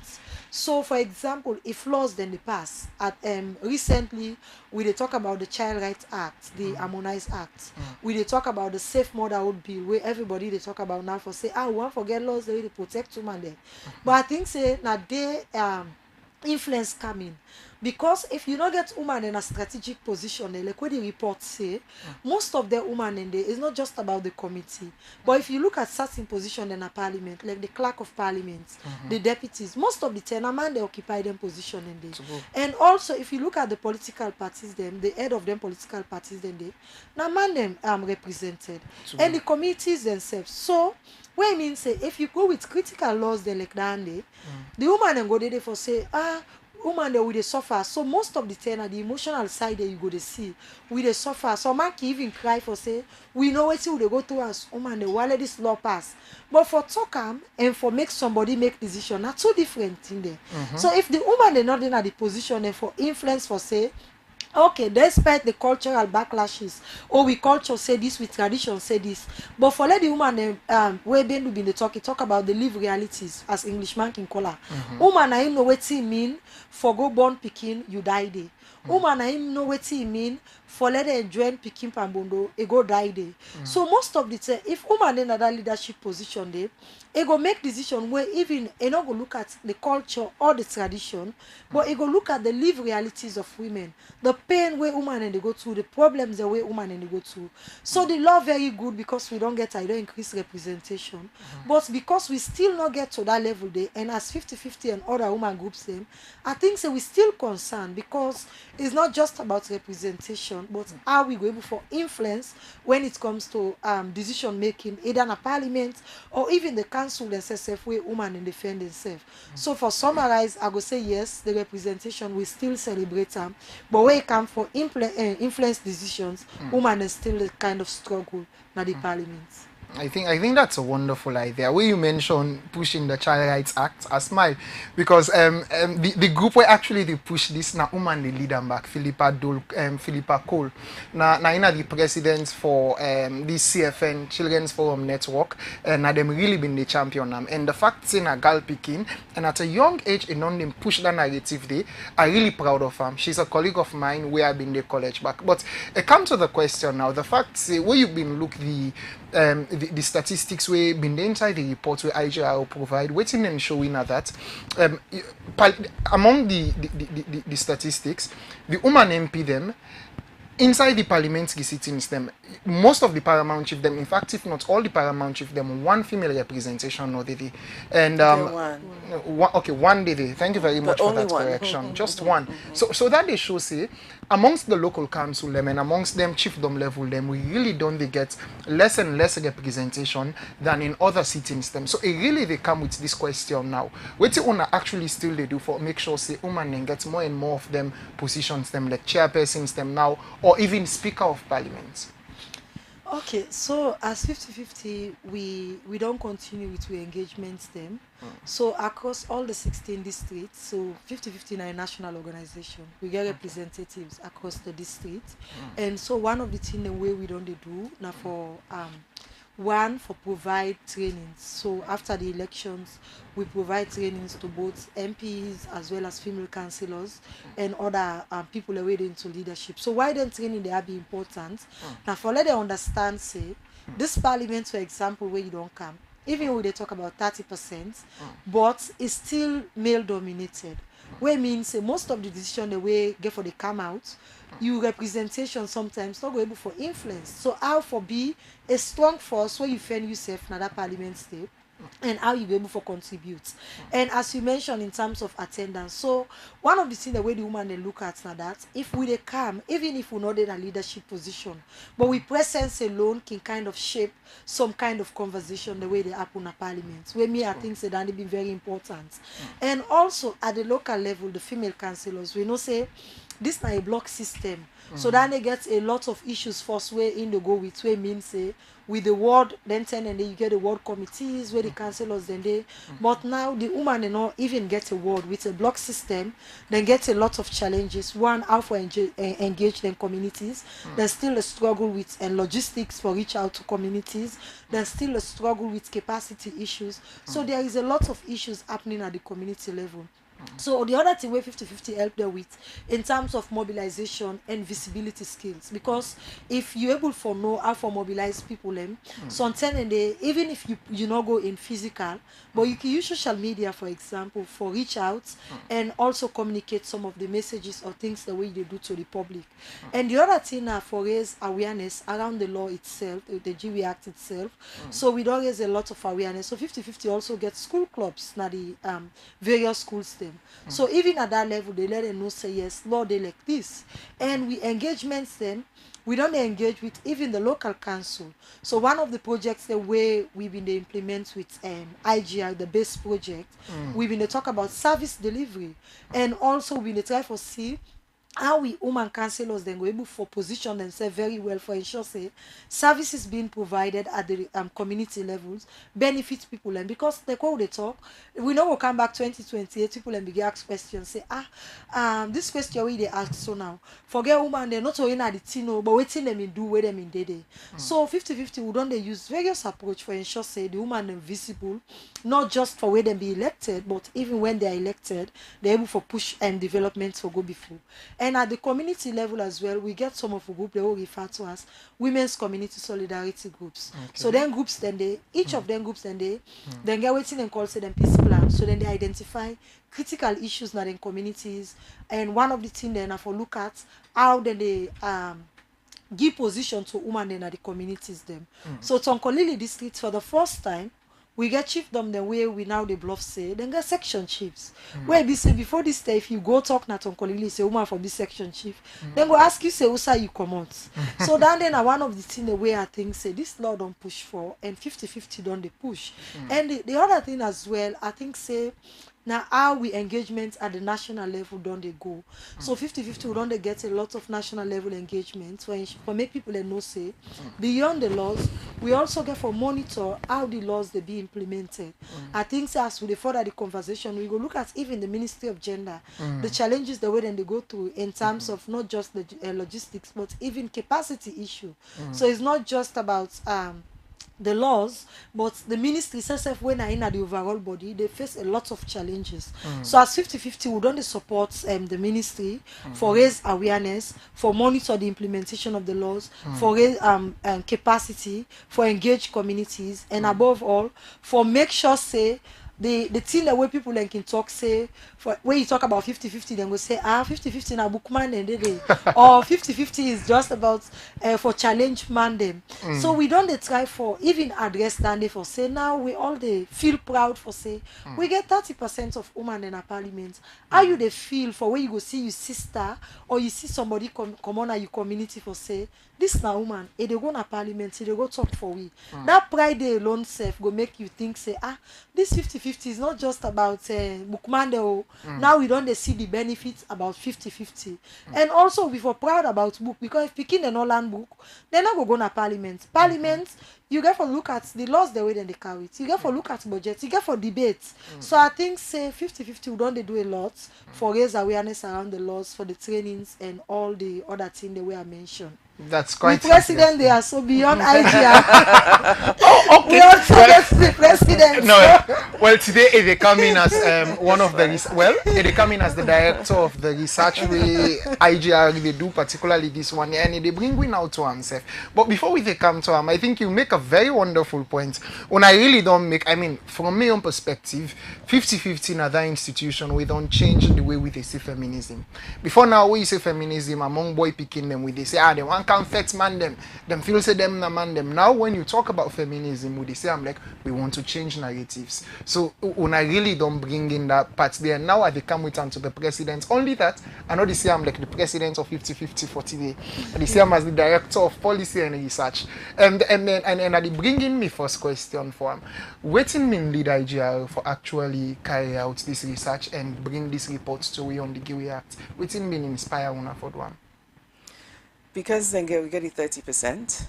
So for example, if laws then they pass at recently we they talk about the Child Rights Act, the Harmonized Act. We they talk about the Safe Motherhood Bill where everybody they talk about now for say we want forget laws they protect women there. But I think say now they influence coming because if you don't get woman in a strategic position like what the reports say most of the women in there is not just about the committee, but if you look at certain position in a parliament like the clerk of parliament, the deputies, most of the time a man they occupy them position in there. And also if you look at the political parties them the head of them political parties then they now man them represented and the committees themselves. So what I mean say if you go with critical laws then like that the woman and go there for say woman they will they suffer. So most of the time the emotional side that you go to see we they suffer. So man can even cry for say we know what they go through as woman they while this law pass. But for talk and for make somebody make decision are two different things there. So if the woman they not in the position and for influence for say okay, despite the cultural backlashes, or we culture say this, we tradition say this, but for let the woman where Ben will be in the talk about the live realities as Englishman can call her. Woman I know what it mean for go born picking you die day. Woman I know what it mean for let her join picking pambondo e go die day. So most of the time if woman in that leadership position there, it go make decision where even not go look at the culture or the tradition, but it go look at the live realities of women, the pain where women and they go through, the problems the way women and they go through. So the law very good because we don't get either increased representation, but because we still not get to that level there, and as 50-50 and other women groups them, I think so we still concerned because it's not just about representation, but how we go able for influence when it comes to decision making, either in a parliament or even the council themselves where women and defend themselves. So for summarize, I go say yes, the representation we still celebrate them, but when it comes for influence decisions, women is still a kind of struggle in the parliament. I think that's a wonderful idea. Where you mentioned pushing the Child Rights Act, I smile because the group where actually they push this na woman the leader back Philippa Cole na the president for this CFN Children's Forum Network and them really been the champion and the fact saying a girl picking and at a young age in on them push that narrative they are really proud of her. She's a colleague of mine where I've been the college back. But it comes to the question now, the fact say where you've been look the statistics we been inside the report where IGR provide waiting and showing that among the statistics the woman MP them inside the parliamentary sittings them most of the paramount chief them in fact if not all the paramount chief them one female representation or they and one day thank you very much for that correction just one so that they show say amongst the local council them and amongst them chiefdom level them we really don't they get less and less representation than in other sittings them. So it really they come with this question now what you wanna actually still they do for make sure say women and get more and more of them positions them like chairpersons them now or even speaker of parliament. Okay, so as 50-50, we don't continue with our engagements them. So across all the 16 districts, so 50-50 are a national organization. We get representatives across the district. And so one of the things the way we don't do now for one for provide trainings. So after the elections, we provide trainings to both MPs as well as female councillors and other people away into leadership. So why then training they are be important? Now for let them understand, say, this parliament, for example, where you don't come, even when they talk about 30%, but it's still male dominated. Where means say most of the decision the way get for the come out, you representation sometimes not go able for influence. So how for be a strong force where you find yourself in that parliament state and how you be able to contribute. And as you mentioned in terms of attendance, so one of the things the way the woman they look at now that if we they come, even if we're not in a leadership position, but we presence alone can kind of shape some kind of conversation the way they happen in parliament. Where me I think that they be very important. And also at the local level, the female councillors, we know say this na a block system. So then they get a lot of issues first way in the go with way means say with the ward then 10 and then you get the ward committees where the councillors then they but now the woman and not even get a ward with a block system then get a lot of challenges. One, how for engage them communities. There's still a struggle with and logistics for reach out to communities. There's still a struggle with capacity issues. So there is a lot of issues happening at the community level. So the other thing where 50-50 help them with in terms of mobilization and visibility skills, because if you're able to know how to mobilize people sometimes and they even if you not go in physical, but you can use social media for example for reach out and also communicate some of the messages or things the way they do to the public. And the other thing for raise awareness around the law itself, the GW Act itself. So we don't raise a lot of awareness. So 50-50 also get school clubs now the various schools them. So even at that level, they let them know say yes, law they like this, and we engagements then. We don't engage with even the local council. So one of the projects the way we've been to implement with IGR, the base project, we've been to talk about service delivery, and also we've been to try for see how we woman councillors then go able for position themselves very well for ensure say services being provided at the community levels benefit people. And because the what they talk, we know we'll come back 2028 people and begin ask questions say this question we they ask so now forget woman they're not only at the tino but waiting them in do where them in day. So 50-50 we don't they use various approach for ensure say the woman invisible not just for where them be elected but even when they are elected they're able for push and development for go before. And at the community level as well, we get some of the group they will refer to as women's community solidarity groups. Okay. So then groups then they each of them groups then they then get waiting and call say them peace plan. So then they identify critical issues in communities, and one of the things then I for look at how then they give position to women in the communities them. So Tonkolili district for the first time we get chiefdom the way we now the bluff say then get section chiefs. Where be say before this day if you go talk na Tonkolili say woman for this section chief, then go ask you say usa you come out. So then one of the thing the way I think say this law don't push for and 50-50 don't they push. And the other thing as well I think say now how we engagement at the national level don't they go. So 50-50 we don't they get a lot of national level engagement for make people they know say beyond the laws we also get for monitor how the laws they be implemented. I think so as we further the conversation we go look at even the Ministry of Gender, the challenges the way then they go through in terms of not just the logistics but even capacity issue. So it's not just about the laws, but the ministry itself when are in the overall body they face a lot of challenges. So as 50-50 we don't support the ministry for raise awareness, for monitor the implementation of the laws, for raise capacity, for engage communities, and above all for make sure say the thing the way people like can talk say for when you talk about 50-50 then go say 50-50 na bookman and they or 50-50 is just about for challenge man them. So we don't try for even address that for say now we all they feel proud for say we get 30% of women in a parliament. How you they feel for when you go see your sister or you see somebody come on at your community for say this now woman they go na parliament they go talk for we. That pride they alone self go make you think say this 50-50 is not just about bookman. Now we don't see the benefits about 50-50. And also we for proud about book because if picking the no land book they're not go na parliament. Parliament you get for look at the laws the way then they carry it. You get for look at budget. You get for debates. So I think say 50-50 we don't they do a lot for raise awareness around the laws, for the trainings and all the other things the way I mentioned. That's We quite president, they interesting. are so beyond idea. Oh, We okay. also Well, get the president. no, well, today it coming as one That's of the fine. well, it coming as the director of the research we IGR they do, particularly this one, and they bring we now to himself. But before we come to him, I think you make a very wonderful point. When I really don't make, I mean, from my own perspective, 50-50 in other institution, we don't change the way we they see feminism. Before now, we say feminism among boy picking them, we they say, they want can fetch man them feel say them na man them. Now, when you talk about feminism, we they say, I'm like, we want to change narratives. So when I really don't bring in that part there, now I become with to the president. Only that I know they say I'm like the president of 50-50 for today. They say I'm as the director of policy and research. And I bring in me first question for him. Waiting mean lead IGR for actually carry out this research and bring this report to we on the GUI Act. Waiting mean inspire una for one. Because then we get it 30%,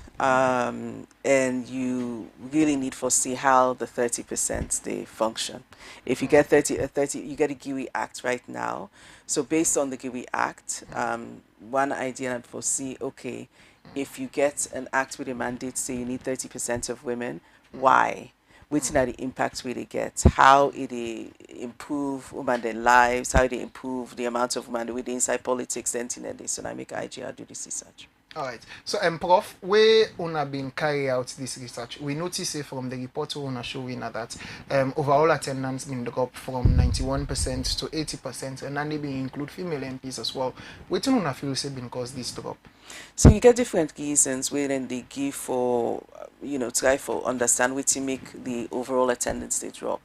and you really need to see how the 30% they function. If you get 30, you get a GUI Act right now. So based on the GUI Act, one idea I'd foresee, okay, if you get an act with a mandate, say you need 30% of women, why? Which are the impacts we they get, how it improve women their lives, how it improve the amount of women with inside politics, and so I make IGR do this research. All right. So, Prof, where una been carry out this research, we notice from the report we una showing that overall attendance been dropped from 91% to 80%, and then they been include female MPs as well. What do una feel say been cause this drop? So you get different reasons wherein they give for, try for understand what to make the overall attendance they drop.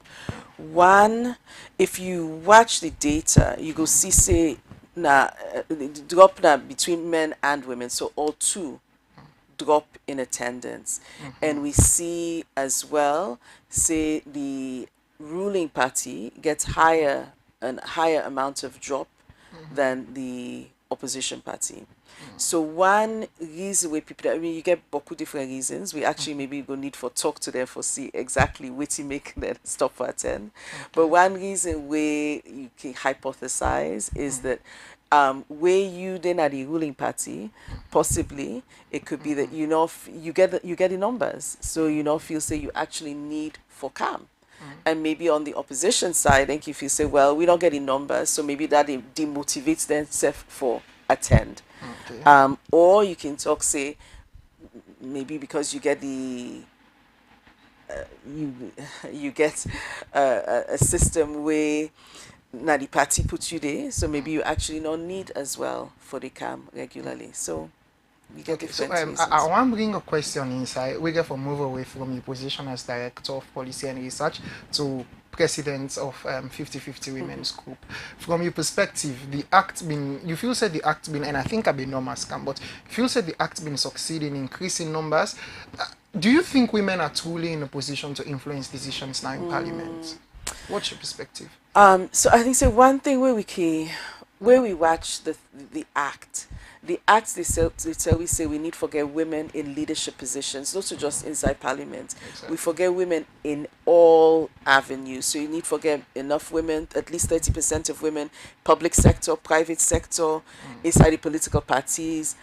One, if you watch the data, you go see say drop now between men and women, so all two drop in attendance. And we see as well, say the ruling party gets higher amount of drop than the opposition party. So one reason where people, you get beaucoup different reasons. We actually maybe go need for talk to them for see exactly what to make them stop for attend. But one reason where you can hypothesize is that where you then are the ruling party, possibly it could be that you get the numbers, so feel say you actually need for calm. And maybe on the opposition side, I think if you say, well, we don't get the numbers, so maybe that demotivates themselves for attend. Okay. Or you can talk, say, maybe because you get the you get a system where now the party puts you there, so maybe you actually not need as well for the CAM regularly. So you get different reasons. I want to bring a question inside. We get to move away from your position as director of policy and research to president of 50-50 women's group. From your perspective, the act been, you feel said the act been, and I think I've been normal scam, but you feel said the act been succeeding in increasing numbers. Do you think women are truly in a position to influence decisions now in parliament? What's your perspective? So I think one thing where we watch the act. The acts they tell we say we need to forget women in leadership positions, not just inside parliament. Exactly. We forget women in all avenues. So you need to forget enough women, at least 30% of women, public sector, private sector, inside the political parties.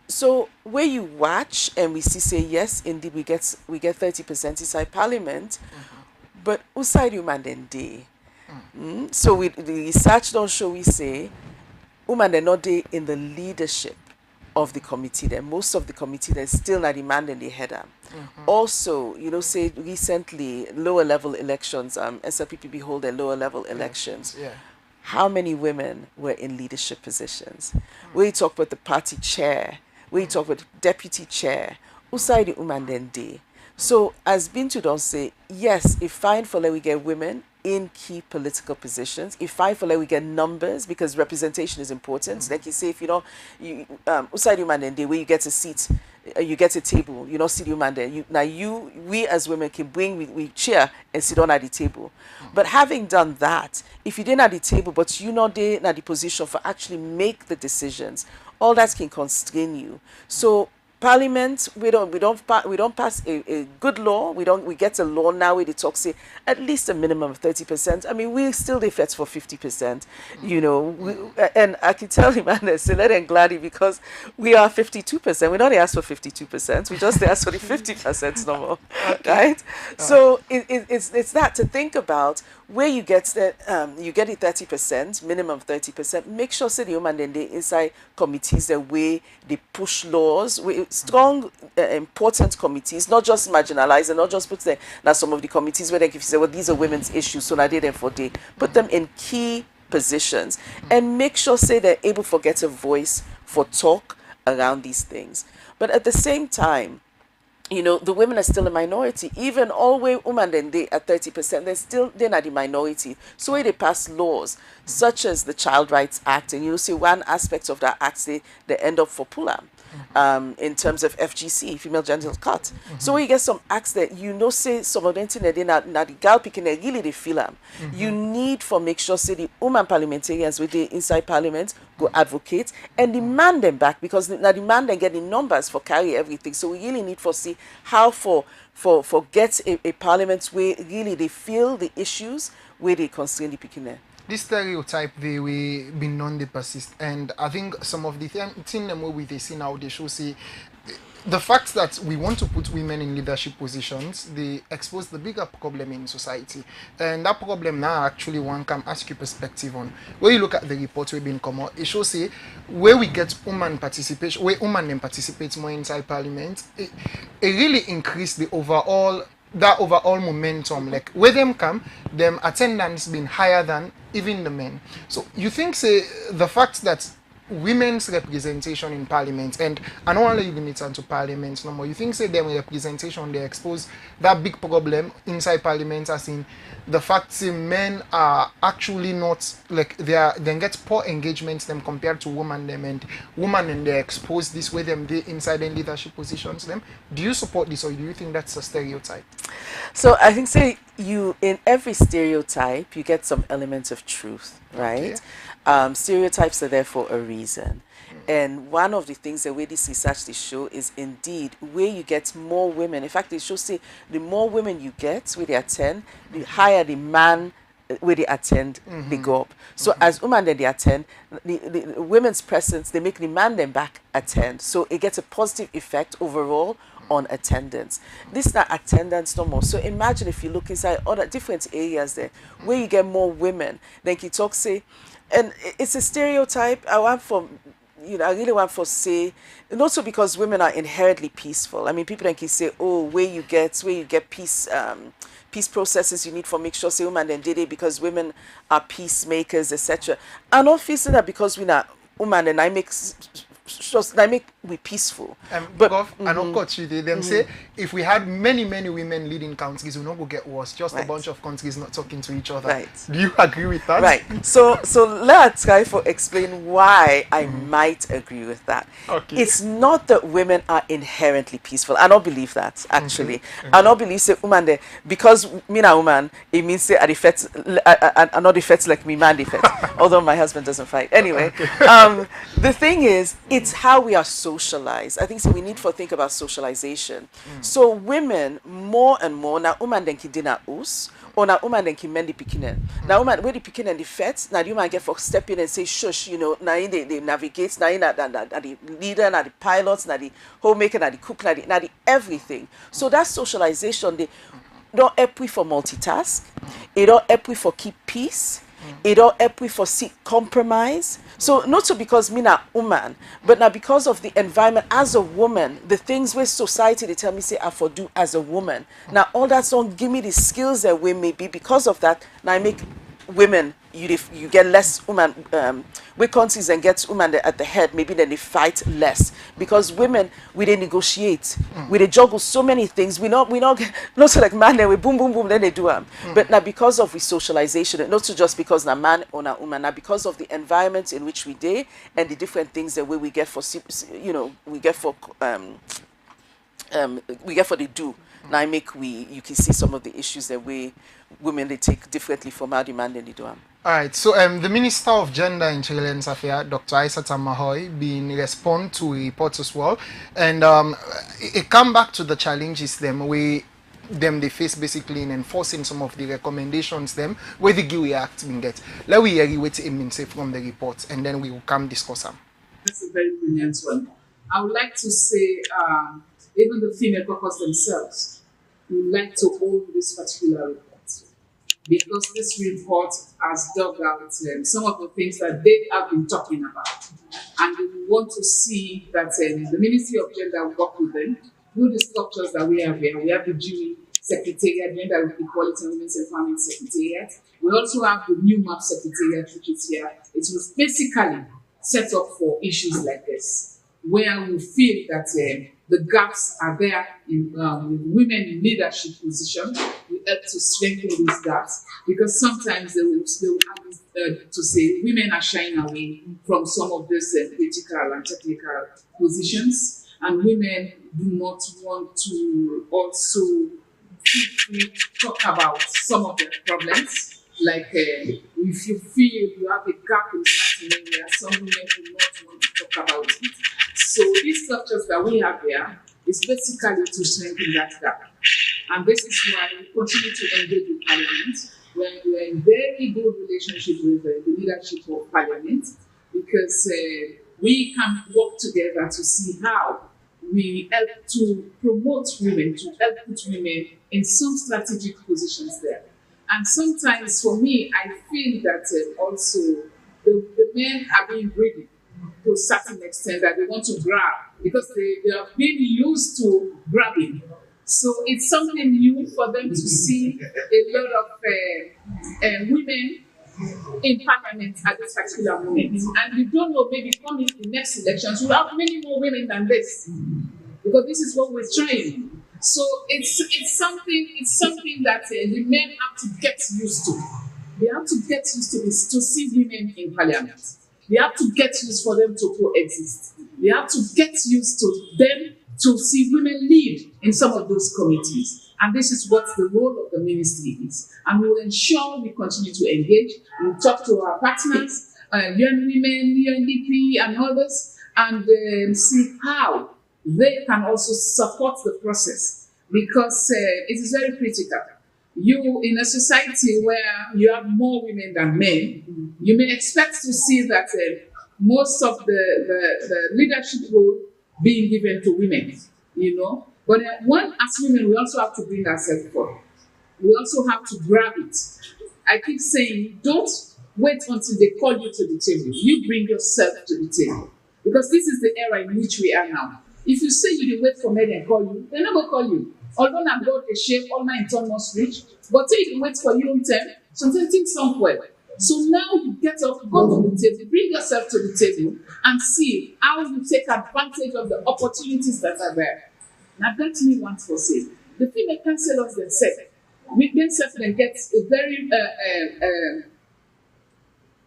So where you watch and we see say yes, indeed we get 30% inside parliament, but outside human then day. So with the research don't show we say women are not there in the leadership of the committee. Then most of the committee they're still not demanding the header. Also, say recently lower level elections, SLPPB hold their lower level elections. Yeah. How many women were in leadership positions? Where you talk about the party chair, where you talk about deputy chair, outside the woman then day. So as Bintu don't say, yes, it's fine for we get women in key political positions. It's fine for we get numbers because representation is important. Like you say, if you outside the woman then day where you get a seat, you get a table, you don't sit the woman there. We as women can bring we chair and sit on at the table. But having done that, if you didn't at the table, but you not there at the position for actually make the decisions, all that can constrain you. So Parliament, we don't pass a good law. We get a law now where they talk say at least a minimum of 30%. I mean, we still defect for 50%, and I can tell him and say let them gladly because we are 52%. We don't ask for 52%. We just ask for the 50% no more, right? So it's that to think about where you get that you get the 30%, minimum 30%. Make sure say the woman then they inside committees the way they push laws with strong important committees, not just marginalized and not just put them now some of the committees where they give you say well these are women's issues so now they them for they put them in key positions and make sure say they're able to get a voice for talk around these things. But at the same time, the women are still a minority. Even all way women then they at 30%, they're not the minority. So when they pass laws such as the Child Rights Act, and see one aspect of that act they end up for Pulam. In terms of FGC, female genital cut. So when you get some acts that say some of them things they not the gal picking they really they feel them. You need for make sure say the woman parliamentarians with the inside parliament go advocate and demand them back because now demand them get the numbers for carry everything. So we really need for see how for get a parliament where really they feel the issues where they constantly picking there. This stereotype they we been known they persist, and I think some of the thing them where we they see now they show say the fact that we want to put women in leadership positions they expose the bigger problem in society, and that problem now actually one can ask you perspective on where you look at the report we've been come out it shows say where we get woman participation where women then participate more inside parliament it really increased the overall momentum, like where them come, them attendance been higher than even the men. So you think say the fact that women's representation in parliament, and I don't want to limit it to parliament no more, you think say them representation they expose that big problem inside parliament as in the fact that men are actually not like they get poor engagement them compared to women them, and women and they expose this way them they inside in leadership positions them. Do you support this or do you think that's a stereotype? So I think say you in every stereotype you get some elements of truth, right? Okay. Stereotypes are there for a reason. And one of the things that where this research they show is indeed where you get more women. In fact, they show say the more women you get where they attend, the higher the man where they attend they go up. So as women then they attend, the women's presence they make the man then back attend. So it gets a positive effect overall on attendance. This is not attendance no more. So imagine if you look inside other different areas there where you get more women, then you talk say, and it's a stereotype. I really want for say, and also because women are inherently peaceful. I mean, people then can say, oh, where you get peace processes you need for make sure say women then did it because women are peacemakers, etc. And not facing that because we're not women and I make we peaceful. But I don't cut you there. Them say if we had many women leading countries, we'll not go get worse. Just a bunch of countries not talking to each other. Right. Do you agree with that? Right. So let's try to explain why I might agree with that. Okay. It's not that women are inherently peaceful. I don't believe that actually. I don't believe say woman there because me a woman it means say I defect I not defect like me man defect. Although my husband doesn't fight. Anyway, the thing is it's how we are socialized. I think so we need to think about socialization. So women more and more now women then can dinner us or now women then can mend the picking. Now women where the picking and the fets now you might get for step in and say shush, now they navigate now the leader, now the pilots, now the homemaker, now the cook, now the everything. So that socialization they don't help we for multitask, it don't help we for keep peace. It don't help we for seek compromise. So not so because me na woman, but now because of the environment as a woman, the things where society they tell me say I for do as a woman. Now all that don't give me the skills that we may be because of that. Now I make women you get less women with countries and get women at the head maybe then they fight less because women we they negotiate we they juggle so many things we not so like man then we boom then they do them but now because of socialization not so just because na man or na woman now because of the environment in which we day and the different things that we get for we get for the do. Now I make you can see some of the issues that women they take differently from how the man then they do them. All right, so the Minister of Gender and Children's Affairs, Dr. Aissata Mahoy, been respond to reports as well, and it come back to the challenges they face basically in enforcing some of the recommendations them where the GUI Act been get. Let we hear what it means say from the report, and then we will come discuss them. That's a very brilliant one. I would like to say, even the female caucus themselves would like to own this particular report because this report has dug out some of the things that they have been talking about. And we want to see that the Ministry of Gender will work with them through the structures that we have here. We have the GUI Secretariat, Gender Equality and Women's Empowerment Secretariat. We also have the new MAP Secretariat, which is here. It was basically set up for issues like this, where we feel that the gaps are there in women in leadership position. We help to strengthen these gaps because sometimes they will have to say women are shying away from some of these critical and technical positions, and women do not want to also talk about some of their problems. Like if you feel you have a gap in certain areas, some women do not want to talk about it. So these structures that we have here is basically to strengthen that gap. And this is why we continue to engage with Parliament. We're in very good relationship with the leadership of Parliament because we can work together to see how we help to promote women, to help put women in some strategic positions there. And sometimes for me, I feel that also the men are being greedy to a certain extent that they want to grab because they have been used to grabbing. So it's something new for them to see a lot of women in Parliament at this particular moment. And we don't know, maybe coming the next elections, we'll have many more women than this because this is what we're trying. So it's something that the men have to get used to. They have to get used to this, to see women in Parliament. They have to get used for them to coexist. They have to get used to them to see women lead in some of those committees. And this is what the role of the ministry is. And we will ensure we continue to engage. We'll talk to our partners, Young Women, UNDP, and others, and see how they can also support the process because it is very critical. You, in a society where you have more women than men, you may expect to see that most of the leadership role being given to women, you know. But one, as women, we also have to bring ourselves forward. We also have to grab it. I keep saying, don't wait until they call you to the table. You bring yourself to the table. Because this is the era in which we are now. If you say you dey wait for men and call you, they're not going to call you. Although now God dey shape, all my turn must reach. But say you wait for your own time, sometimes things don't well. So now you get up, go to the table, bring yourself to the table, and see how you take advantage of the opportunities that are there. Now that's me once for say. The female councillors themselves, we themselves then get a very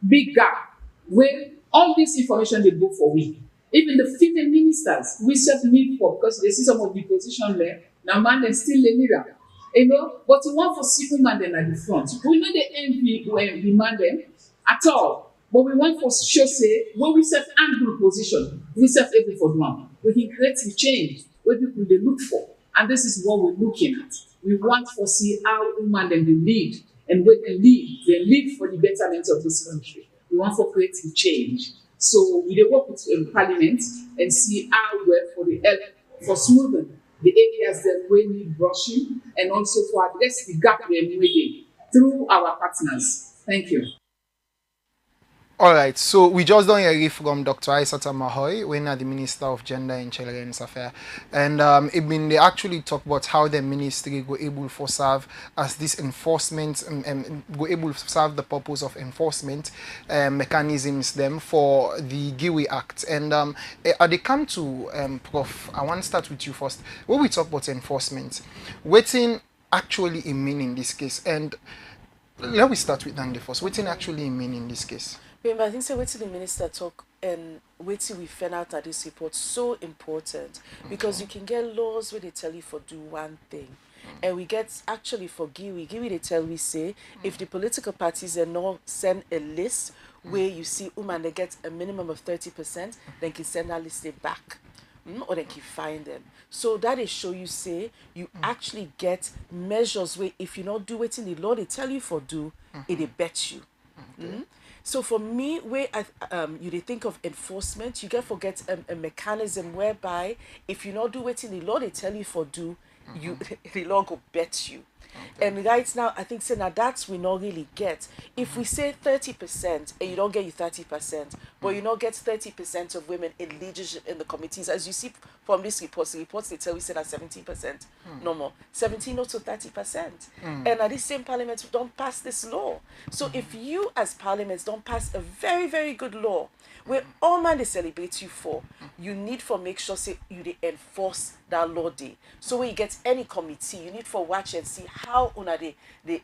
big gap where all this information they go for we. Even the female ministers, we self need for because they see some of the position there. Now man they still a leader. You know, but we want for see women then at the front. We know the envy when we man them at all. But we want for show say when we self handle position, we self able for one. We can create the change where people they look for. And this is what we're looking at. We want to see how women then they lead. And when they lead for the betterment of this country. We want to create the change. So we dey work with Parliament and see how well for the help for smoothing the areas that we need brushing and also for address the gap we're needing through our partners. Thank you. All right, so we just don't hear from Dr. Aissata Mahoy, when the Minister of Gender and Children's Affairs, and they actually talk about how the ministry go able to serve as this enforcement go able to serve the purpose of enforcement mechanisms them for the GUI Act. And they come to Prof. I want to start with you first. When we talk about enforcement, waiting actually it mean in this case, and let me start with Nandi first. Waiting actually mean in this case. I think so. Waiting the minister talk and waiting we found out that this report so important because you can get laws where they tell you for do one thing, And we get actually for Giwi they tell we say if the political parties are not send a list where you see women they get a minimum of 30%, then can send that list back. Or they can find them. So that is show you say you actually get measures where if you not do it in the law they tell you for do, it they bet you. So for me, where you they think of enforcement, you get forget a mechanism whereby if you not do it in the law they tell you for do, you the law go bet you. And right now, I think say now that's we not really get. If we say 30% and you don't get you 30%, but you not get 30% of women in leadership in the committees, as you see from this report, the reports they tell we say that 17%, no more, 17 not to 30%. And at this same parliament we don't pass this law. So if you as parliaments don't pass a very very good law where all man they celebrate you for, you need for make sure say you they enforce that law day. So when you get any committee, you need for watch and see how una they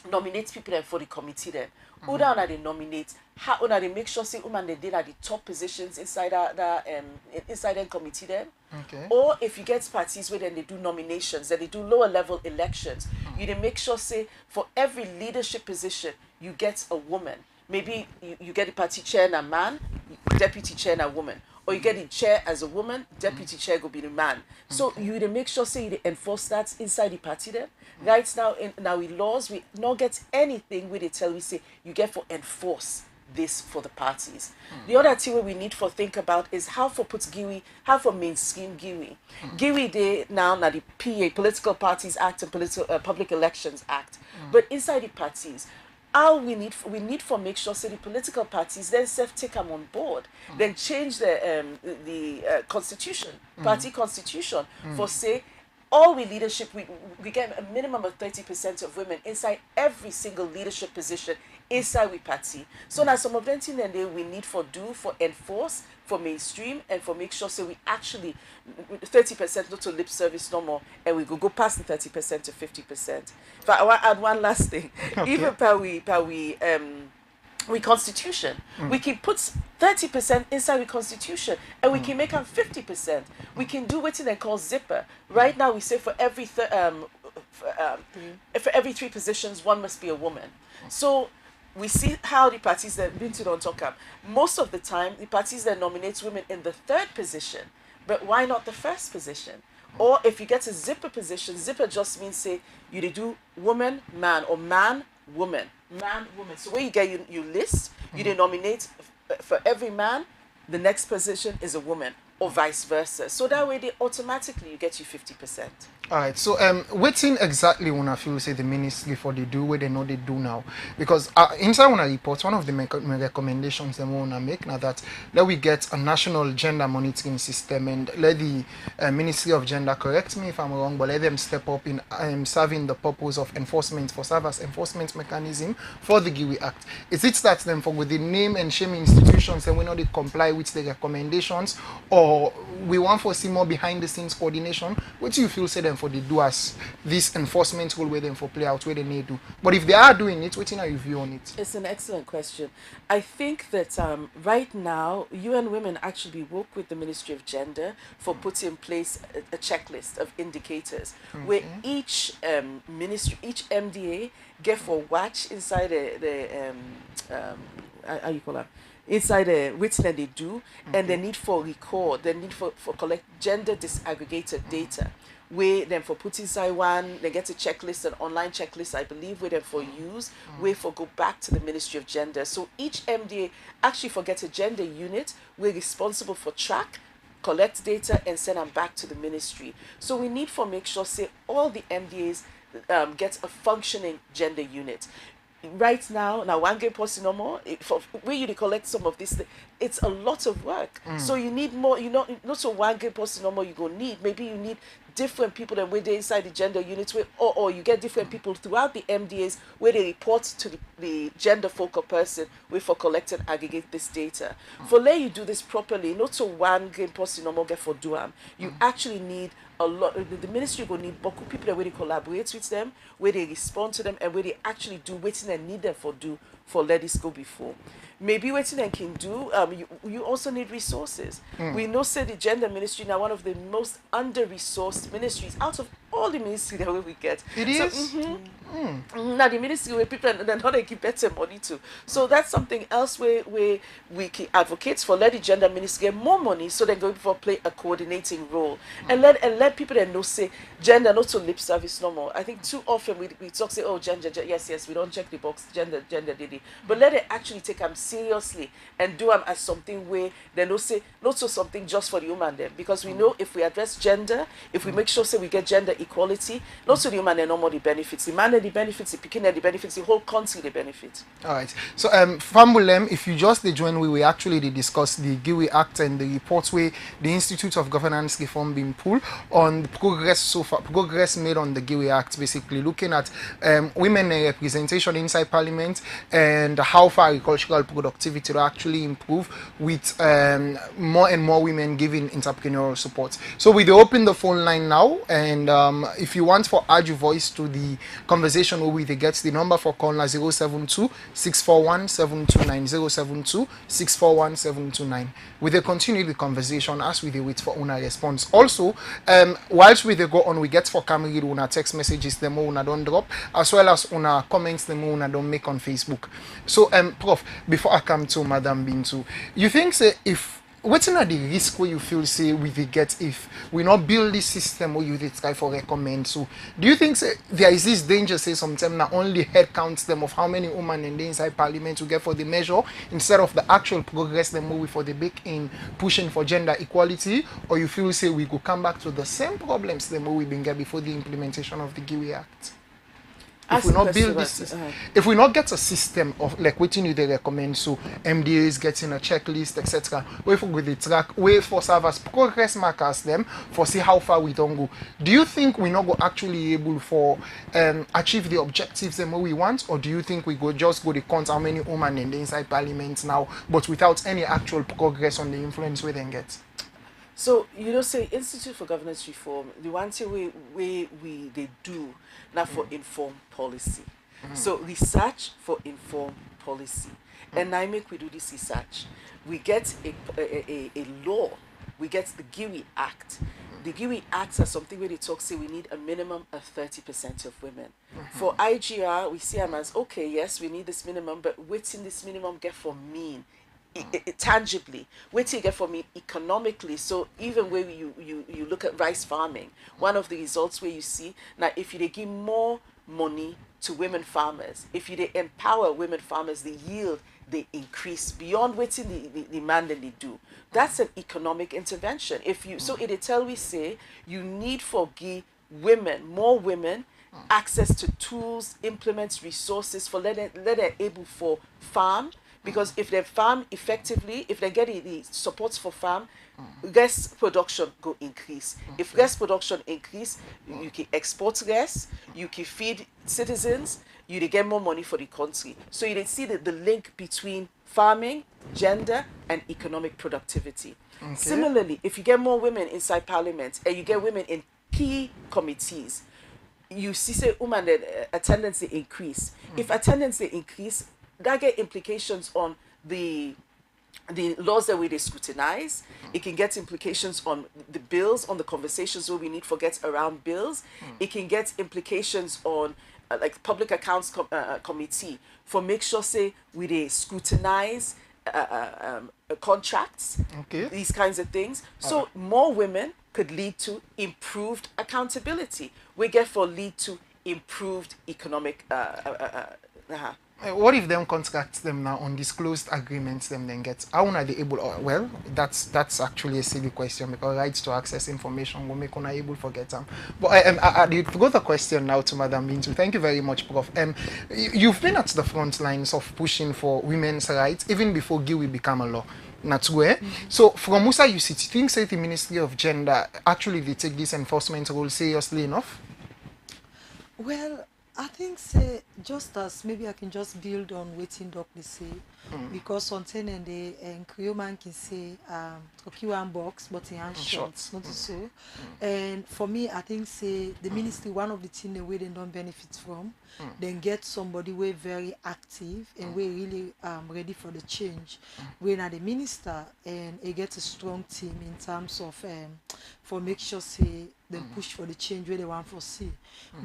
nominate people them for the committee then. Who una they nominate, how una they make sure say woman they did at the top positions inside inside the committee then. Okay. Or if you get parties where then they do nominations, then they do lower level elections, you they make sure say for every leadership position you get a woman. Maybe you get the party chair and a man, deputy chair and a woman. Or you get the chair as a woman, deputy chair go be the man. So you they make sure say you enforce that inside the party then. Right now in laws we not get anything where they tell we say you get for enforce this for the parties. The other thing we need for think about is how for put GIWI, how for mainstream GIWI. GIWI they now the PA Political Parties Act and Public Elections Act. But inside the parties, how we need for make sure say the political parties then self take them on board, then change the constitution, party constitution for say all we leadership we get a minimum of 30% of women inside every single leadership position inside we party. So now some of them things then we need for do for enforce for mainstream and for make sure say we actually 30% not to lip service no more and we go past the 30% to 50%. But I want to add one last thing. Okay. Even per we constitution, we can put 30% inside the constitution and we can make them 50%. We can do what they call zipper. Right now we say for every for every 3 positions one must be a woman. So we see how the parties that been to don't talk up. Most of the time the parties that nominate women in the 3rd position, but why not the 1st position? Or if you get a zipper position, zipper just means say you do woman, man, or man, woman, man, woman. So where you get you list, you nominate for every man, the next position is a woman, or vice versa. So that way they automatically you get you 50%. All right. So waiting exactly when I feel say the ministry for they do what they know they do now, because inside when I report one of the recommendations they want to make now that let we get a national gender monitoring system and let the Ministry of Gender correct me if I'm wrong, but let them step up in serving the purpose of enforcement for serve as enforcement mechanism for the GIWI Act. Is it that them for with the name and shame institutions and we know they comply with the recommendations, or we want for see more behind the scenes coordination? What do you feel say them for they do as this enforcement role where them for play out where they need to? But if they are doing it, what are your view on it? It's an excellent question. I think that right now UN Women actually work with the Ministry of Gender for putting in place a checklist of indicators where each ministry, each MDA get for watch inside the how you call that? Inside which then they do, and they need for record, they need for collect gender disaggregated data, where then for put inside one, they get a checklist, an online checklist, I believe, where then for use, where for go back to the Ministry of Gender. So each MDA actually for get a gender unit, we're responsible for track, collect data, and send them back to the ministry. So we need for make sure say all the MDAs get a functioning gender unit. Right now one game person no more for where you collect some of this, it's a lot of work. So you need more, not so one game person no more you go need, maybe you need different people that where they inside the gender units where, or you get different people throughout the MDAs where they report to the gender focal person where for collect and aggregate this data. For let you do this properly, not so one game person no more get for do you actually need a lot. The ministry will need people that where they collaborate with them, where they respond to them, and where they actually do waiting and need them for do for let this go before. Maybe waiting and can do. You also need resources. We know say the gender ministry now one of the most under-resourced ministries out of all the ministry that we get. It So, is? now the ministry where people and how they give better money to. So that's something else where we can advocate for. Let the gender ministry get more money so they go for play a coordinating role. And let people that know say gender not to lip service no more. I think too often we talk say, oh, gender, yes, we don't check the box, gender, did. But let it actually take them seriously and do them as something where they know say not so something just for the human them. Because we know if we address gender, if we make sure say we get gender equality, not to the human and no more the benefits. The man and the benefits, the picking and the benefits, the whole country the benefit. All right. So, Fambulem, if you just join, we actually discuss the GIWI Act and the reports where the Institute of Governance Reform being pulled on the progress so far, progress made on the GIWI Act, basically looking at women representation inside Parliament and how far agricultural productivity will actually improve with more and more women giving entrepreneurial support. So we open the phone line now, and if you want to add your voice to the conversation where we get the number for call 072 641 729 072 641 729. We will continue the conversation as we wait for una response. Also, whilst we go on, we get for camera una text messages them una don't drop, as well as una comments them una don't make on Facebook. So, Prof, before I come to Madam Bintu, you think say if what's not the risk where you feel say we will get if we not build this system or you try for recommend? So do you think say there is this danger say sometimes not only head counts them of how many women in the inside Parliament to get for the measure instead of the actual progress them move for the big in pushing for gender equality, or you feel say we could come back to the same problems them we've been get before the implementation of the GIWI Act? If we not build this, if we not get a system of like what you they recommend, so MDAs getting a checklist, etc. Wait for with the track, wait for servers progress markers them for see how far we don't go. Do you think we not go actually able for achieve the objectives them what we want, or do you think we go just go the count how many women in the inside Parliament now, but without any actual progress on the influence we then get? So say Institute for Governance Reform, the one thing we they do now for informed policy. So research for informed policy, and I make we do this research. We get a law. We get the GIWI Act. The GIWI Act is something where they talk say we need a minimum of 30% of women. For IGR, we see them as okay, yes, we need this minimum, but what's in this minimum get for mean? Tangibly, what you get from it economically. So even where you look at rice farming, one of the results where you see now if you give more money to women farmers, if you empower women farmers, the yield they increase beyond what the man that they do. That's an economic intervention. If you so it tell we say you need for give more women access to tools, implements, resources for let them able for farm. Because if they farm effectively, if they get the supports for farm, gas production go increase. If gas production increase, you can export gas, you can feed citizens, you get more money for the country. So you see the link between farming, gender, and economic productivity. Okay. Similarly, if you get more women inside Parliament and you get women in key committees, you see say women attendance they increase. If attendance they increase, that get implications on the laws that we they scrutinize. It can get implications on the bills, on the conversations where we need for get around bills. It can get implications on like public accounts committee for make sure say we they scrutinize contracts, okay, these kinds of things. So more women could lead to improved accountability. We get for lead to improved economic what if them contracts them now undisclosed agreements them then get? How are they able? Well, that's actually a silly question because rights to access information will make una able forget them. But I got a question now to Madam Bintu. Thank you very much, Prof. You've been at the front lines of pushing for women's rights even before GIWI became a law. That's where. So from Musa you think say the Ministry of Gender actually they take this enforcement role seriously enough? Well, I think say just as maybe I can just build on waiting Doctor say because something and the Creoman can say one box but in shorts, not so. And for me I think say the ministry one of the things the way they don't benefit from, then get somebody way very active and we really ready for the change. When at the minister and it gets a strong team in terms of for make sure say they push for the change where they want to see.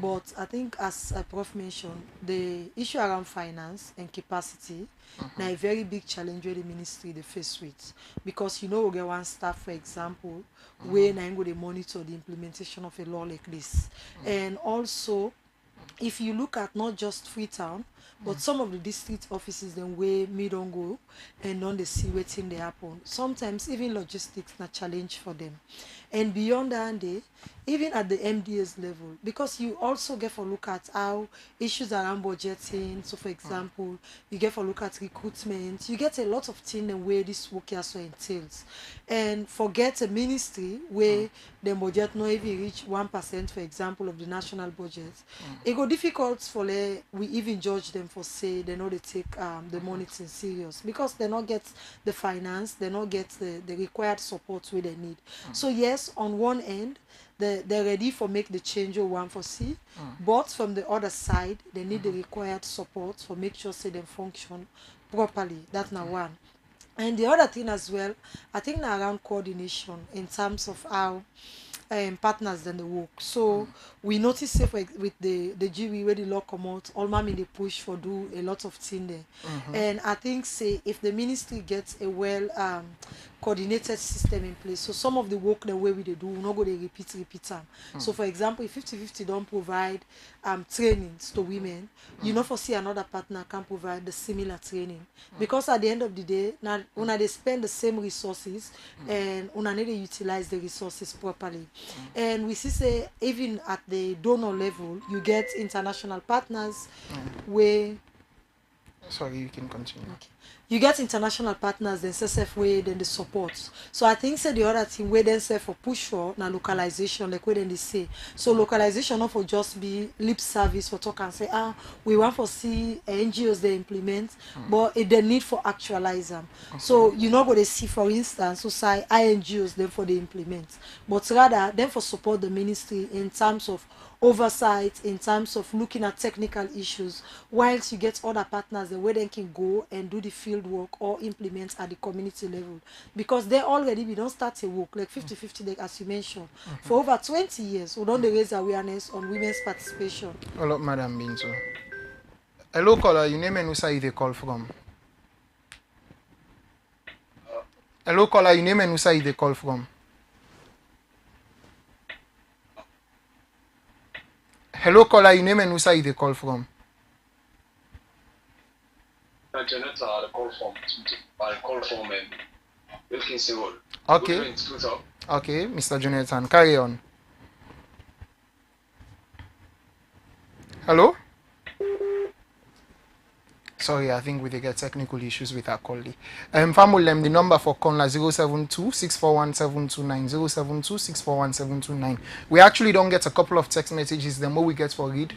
But I think as Prof mentioned, the issue around finance and capacity now a very big challenge where the ministry they face with, because we get one staff, for example, where now go they monitor the implementation of a law like this. And also, if you look at not just Freetown, but some of the district offices then where me don't go and don't they see waiting they happen. Sometimes even logistics na challenge for them. And beyond that day, even at the MDS level, because you also get for look at how issues around budgeting. So for example, you get for look at recruitment, you get a lot of things and where this work also entails. And forget a ministry where the budget not even reach 1%, for example, of the national budget. It go difficult for we even judge them for say they know they take the money thing serious, because they not get the finance, they not get the required support where they need. So yes, on one end they're ready for make the change you want for see, but from the other side they need the required support for make sure say they function properly. That's now one. And the other thing as well, I think now around coordination in terms of how partners than the work. So we notice say with the GW where the law come out, all mommy they push for do a lot of thing there. And I think say if the ministry gets a well coordinated system in place, so some of the work the way we they do, we not go they repeat them. So for example, if 50-50 don't provide trainings to women, you know foresee another partner can provide the similar training. Because at the end of the day, now when they spend the same resources and when they utilize the resources properly. And we see say even at the donor level, you get international partners where Sorry, you can continue. okay. You get international partners then SSF way then the support. So I think say the other thing where then say for push for na localization, like where then they say. So localization not for just be lip service for talk and say we want for see NGOs they implement, but it the need for actualize them. So you know what they see for instance, so say INGOs then for the implement, but rather then for support the ministry in terms of oversight, in terms of looking at technical issues, whilst you get other partners the way they can go and do the field work or implement at the community level, because they already we don't start a work like 50-50 like as you mentioned for over 20 years. We don't raise awareness on women's participation. Hello, Madam Binzo. Hello, caller. Your name and who say they call from? Hello, caller. Your name and who say they call from? Hello, caller. Your name and who say they call from? Jonathan, I call from Wilkinson. Okay. Okay, Mr. Jonathan, carry on. Hello? Sorry, I think we did get technical issues with our colleague. Family, the number for Conla 072-641-729, 072-641-729. We actually don't get a couple of text messages, then what we get for read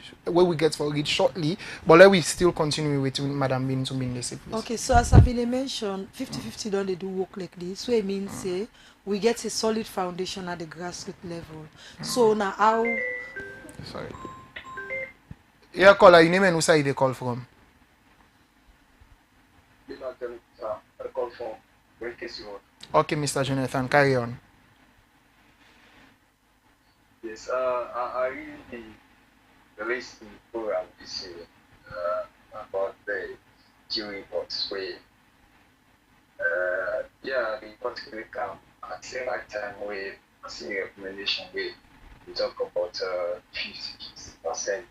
shortly, but let we still continue with Madam Bin to please. Okay, so as I've been mentioned, 50-50 don't they do work like this, so it means say we get a solid foundation at the grassroots level. So now how Sorry. Yeah, caller, your name and who say they call from? Okay, Mr. Jonathan, carry on. Yes, I really listened to the program this year about the Q reports where, the particularly come at the right time where I see a recommendation where we talk about 50%,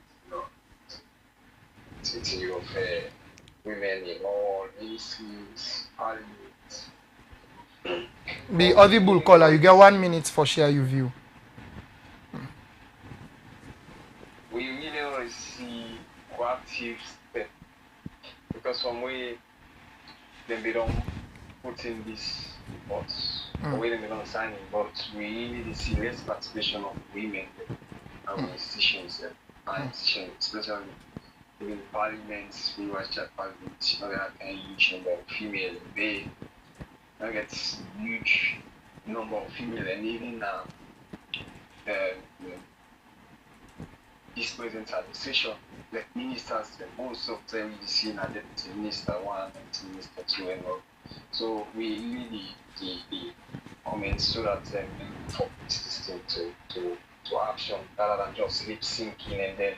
city of women in all ministries, parliament. Be audible, caller. You get 1 minute for share your view. We really want to see proactive step because from where they don't put in these reports, the way they don't sign in, but we really see less participation of women and institutions and institutions, especially in parliaments, we watch that parliament, that kind of the female, they get huge number of female and even this present administration, like ministers, most of them we see a deputy minister one, deputy minister two, and all. So we really the comments so that put this system to action rather than just lip syncing and then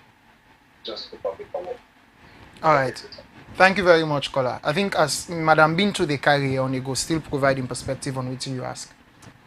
just put up the comment. All right. Thank you very much, Kola. I think as Madam Bintu they carry on, you go still providing perspective on what you ask.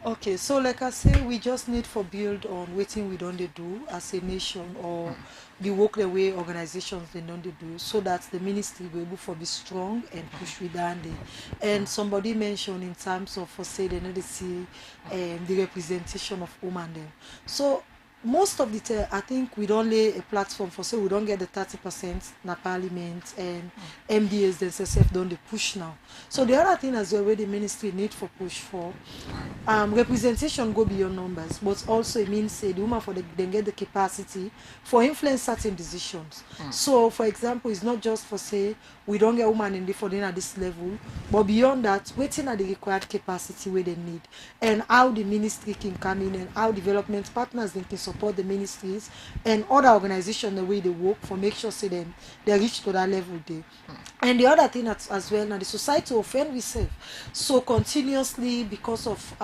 Okay, so like I say, we just need for build on waiting we don't they do as a nation or the work the way organizations they don't they do so that the ministry will able for be strong and push with down there. And somebody mentioned in terms of for say they need to see the representation of women them. So most of the time, I think we don't lay a platform for say we don't get the 30% na parliament and MDAs themselves don't they push now. So the other thing as well where the ministry need for push for representation go beyond numbers, but also it means say the woman for then get the capacity for influence certain decisions. So for example, it's not just for say we don't get women in the for then at this level, but beyond that, waiting at the required capacity where they need and how the ministry can come in and how development partners then can support the ministries and other organizations the way they work for make sure say them they reach to that level there. And the other thing as well now the society offend we serve so continuously because of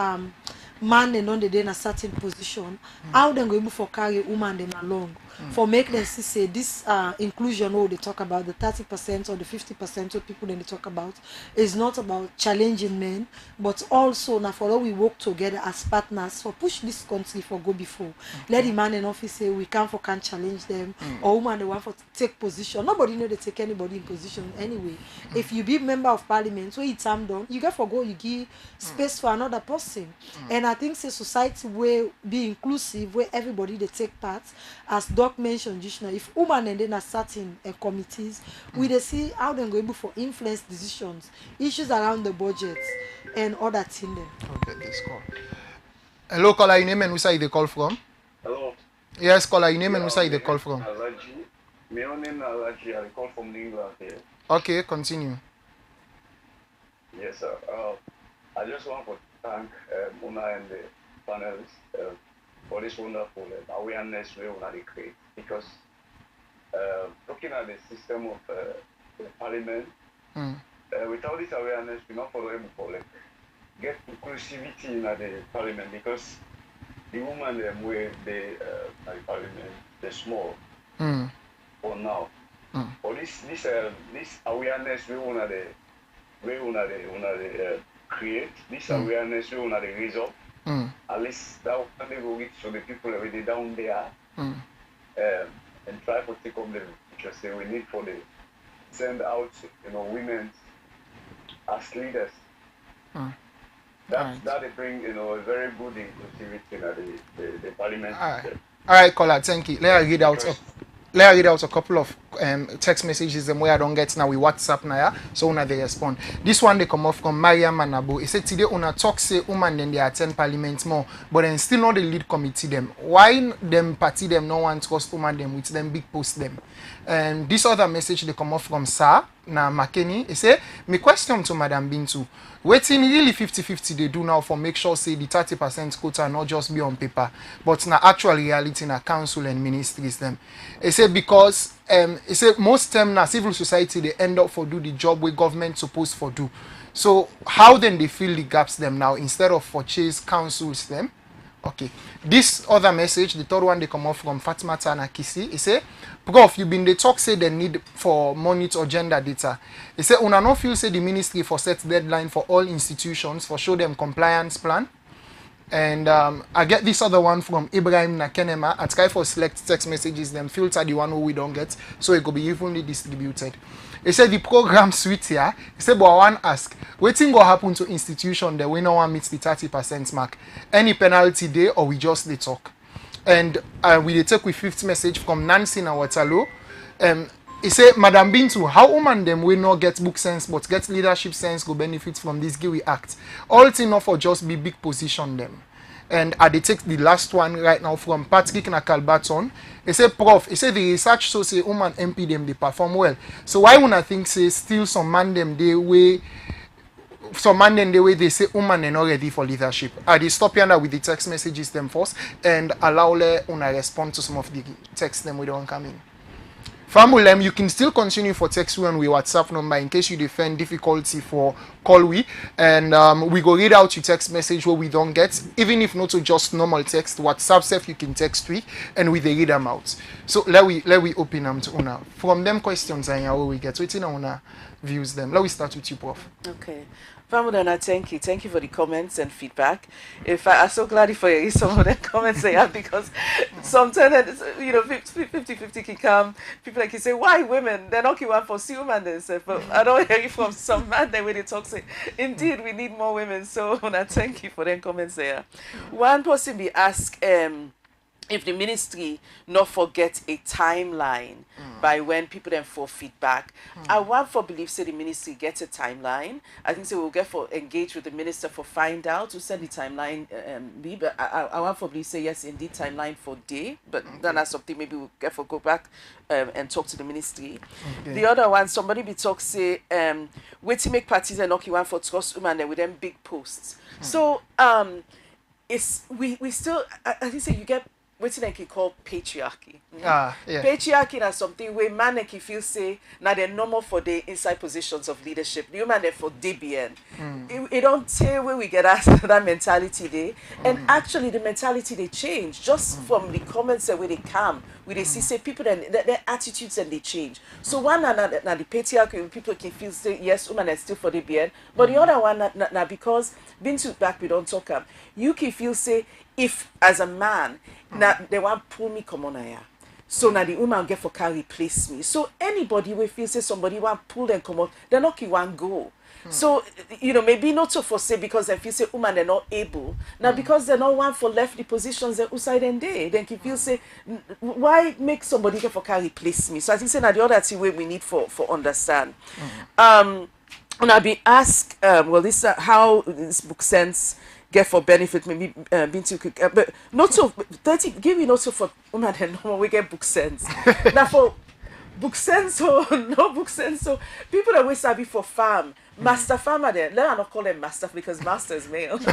man and on the day in a certain position, how them go able for carry woman them along for make them see say this inclusion what they talk about the 30% or the 50% of people then they talk about is not about challenging men but also now for all we work together as partners for push this country for go before let the man in office say we can't challenge them or woman they want for take position nobody know they take anybody in position anyway if you be member of parliament where it's done you get for go you give space for another person and I think say society will be inclusive where everybody they take part as Doc mentioned just now if women and then are certain committees we they see how they go able for influence decisions issues around the budget and other things them. Okay, this call. Hello, caller, your name and where you call from? Hello. Yes, caller, your name and where you call from? Alaji. My own name is Alaji. I call from England here. Okay, continue. Yes, sir. I just want to thank Mona and the panelists for this wonderful awareness we want to create because looking at the system of the parliament, without this awareness, we're not able to get inclusivity in the parliament because the women where they parliament they're small for now. For this awareness we want to create this awareness we want to raise up. At least that will go reach to the people already down there and try to take up the because we need for the send out women as leaders. That they bring a very good inclusivity in the parliament. All right, caller, thank you. Let I read out a couple of text messages where I don't get now with WhatsApp now, so una they respond. This one they come off from Mariam Manabu. He said today una talk say woman then they attend parliament more, but then still not the lead committee them. Why them party them no one trust woman them with them big post them? And this other message they come off from Sa na Makeni. He say my question to Madam Bintu. Waiting really 50-50 they do now for make sure say the 30% quota not just be on paper, but na actual reality na council and ministries them. He say because he say most time na civil society they end up for do the job where government supposed for do. So how then they fill the gaps them now instead of for chase councils them? Okay. This other message, the third one they come off from Fatima Tana Kisi. He say, Prof, you been the talk say the need for monitor gender data. He say, una no feel say the ministry for set deadline for all institutions for show them compliance plan. And I get this other one from Ibrahim Nakenema. I try for select text messages, them filter the one who we don't get, so it could be evenly distributed. He said the program suite here. He said, but I want to ask, what thing will happen to institution that we no one meets the 30% mark? Any penalty there, or we just they talk? And we take with fifth message from Nancy na Waterloo. He said, Madam Bintu, how woman them will not get book sense but get leadership sense go benefit from this Giwi Act? All thing not for just be big position them. And I take the last one right now from Patrick Nakalbaton. He said, Prof, he said the research so say woman MP them they perform well. So why would I think say still some man them they way they say woman are not ready for leadership? I dey stop here with the text messages them first and allow una respond to some of the text them we don't come in. Famulem, you can still continue for text we on we WhatsApp number in case you defend difficulty for call we, and we go read out your text message where we don't get, even if not to just normal text WhatsApp self you can text we and we they read them out. So let we open them to Una from them questions and how we get waiting on Una views them. Let we start with you, Prof. Okay. Famudana, thank you. Thank you for the comments and feedback. In fact, I'm so glad for you some of the comments they have because sometimes, 50-50 can come. People like you say, why women? They're not one for see women themselves. But I don't hear you from some man that when they talk say, indeed, we need more women. So I thank you for them comments there. One person be asked, if the ministry not forget a timeline by when people then for feedback. I want for believe say the ministry gets a timeline. I think so we'll get for engage with the minister for find out who said the timeline be, but I want for believe say yes indeed timeline for day, but then that's something maybe we'll get for go back and talk to the ministry. Okay. The other one, somebody be talk say wait to make parties and knock you one for trust women and with them big posts. So it's we still I think say you get what's like you call patriarchy. Yeah. Patriarchy is something where man like feel say now they're normal for the inside positions of leadership. The woman there for DBN. It don't tell where we get that mentality there. And actually the mentality they change just from the comments that where they come, where they see say people and their attitudes and they change. So one now the patriarchy people can feel say yes, woman is still for DBN, but the other one now because been to back we don't talk you can feel say if as a man now they want pull me come on here. So now the woman get for can replace me. So anybody will feel say somebody want pull them come out, they're not one go. So maybe not so for say because they feel say woman they're not able. Now because they're not one for left the positions that outside and they then can feel say why make somebody get for can replace me. So I think say now the other thing way we need for understand. And I'll be asked well this how this book sense get for benefit maybe being too quick but not so 30 give me not so for woman and no we get book sense now for book sense so no book sense so people that we sabi for farm master farmer there let her not call them master because master is male major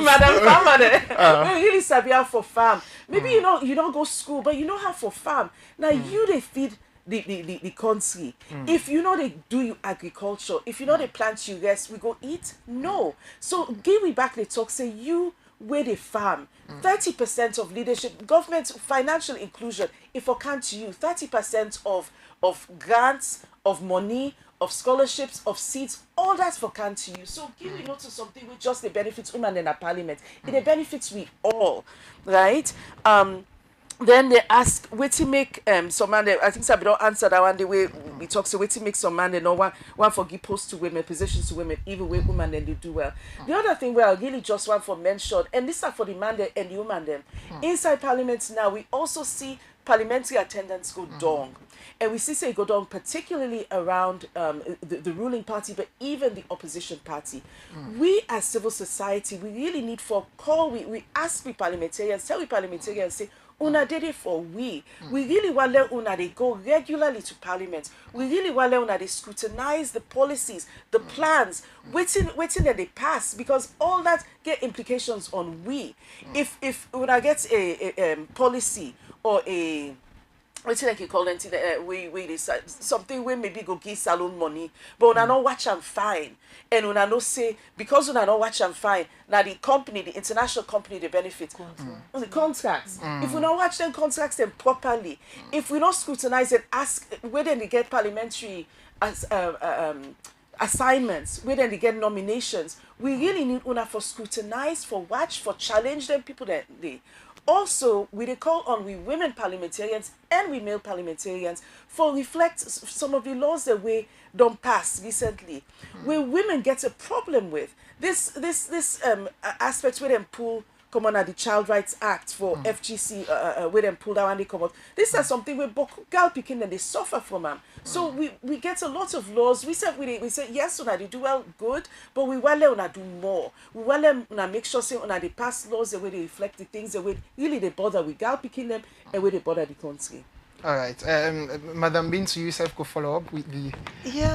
madam farmer there we really sabi how for farm maybe you don't go school but you know how for farm now you they feed the country. If you know they do agriculture, if you know they plant you rest, we go eat? No. So give me back the talk, say you where they farm. 30% of leadership, government financial inclusion, if I can't to you, 30% of grants, of money, of scholarships, of seats, all that's for can to you. So give me notice something which just the benefits women in a parliament. It benefits we all, right? Then they ask where to make some man I think Sabi don't answer that one the way we talk so where to make some man they know one for give posts to women, positions to women, even way women then they do well. The other thing where I really just want for mention, and this is for the man and the woman them. Inside parliament now we also see parliamentary attendance go down. And we see say go down particularly around the ruling party, but even the opposition party. We as civil society, we really need for call, we ask we parliamentarians, tell we parliamentarians, say, Una did it for we. We really want let Una they go regularly to parliament. We really want let Una they scrutinize the policies, the plans, waiting that they pass because all that get implications on we. If Una gets a policy or a what's like you call it? We decide something we maybe go give salon money, but una not watch and fine, and una no say because una not watch and fine. Now the company, the international company, they benefit the contracts. If we not watch them contracts them properly, if we not scrutinize and ask whether they get parliamentary as assignments, whether they get nominations, we really need una for scrutinize, for watch, for challenge them people that they. Also, we call on we women parliamentarians and we male parliamentarians for reflect some of the laws that we don't pass recently, where women get a problem with this aspect where them pull come on at the Child Rights Act for FGC where them pull down and they come out. This is something where girl picking and they suffer from them. So we get a lot of laws. We said yes, una they do well, good, but we want una do more. We want them una make sure say una they pass laws the way they reflect the things the way really they bother with girl picking them and where they bother the country. All right, Madam Bintu, you yourself could follow up with the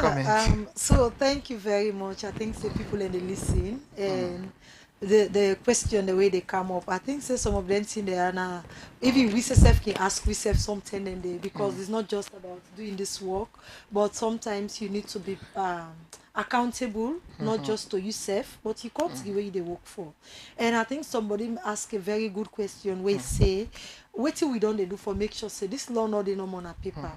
comment. So thank you very much. I think the people in the listen and the question the way they come up. I think say some of them thing they are now even we self can ask we self something and they because it's not just about doing this work, but sometimes you need to be accountable, not just to yourself, but you can't the way they work for. And I think somebody ask a very good question where say what till we don't they do for make sure say this law not they no more on paper.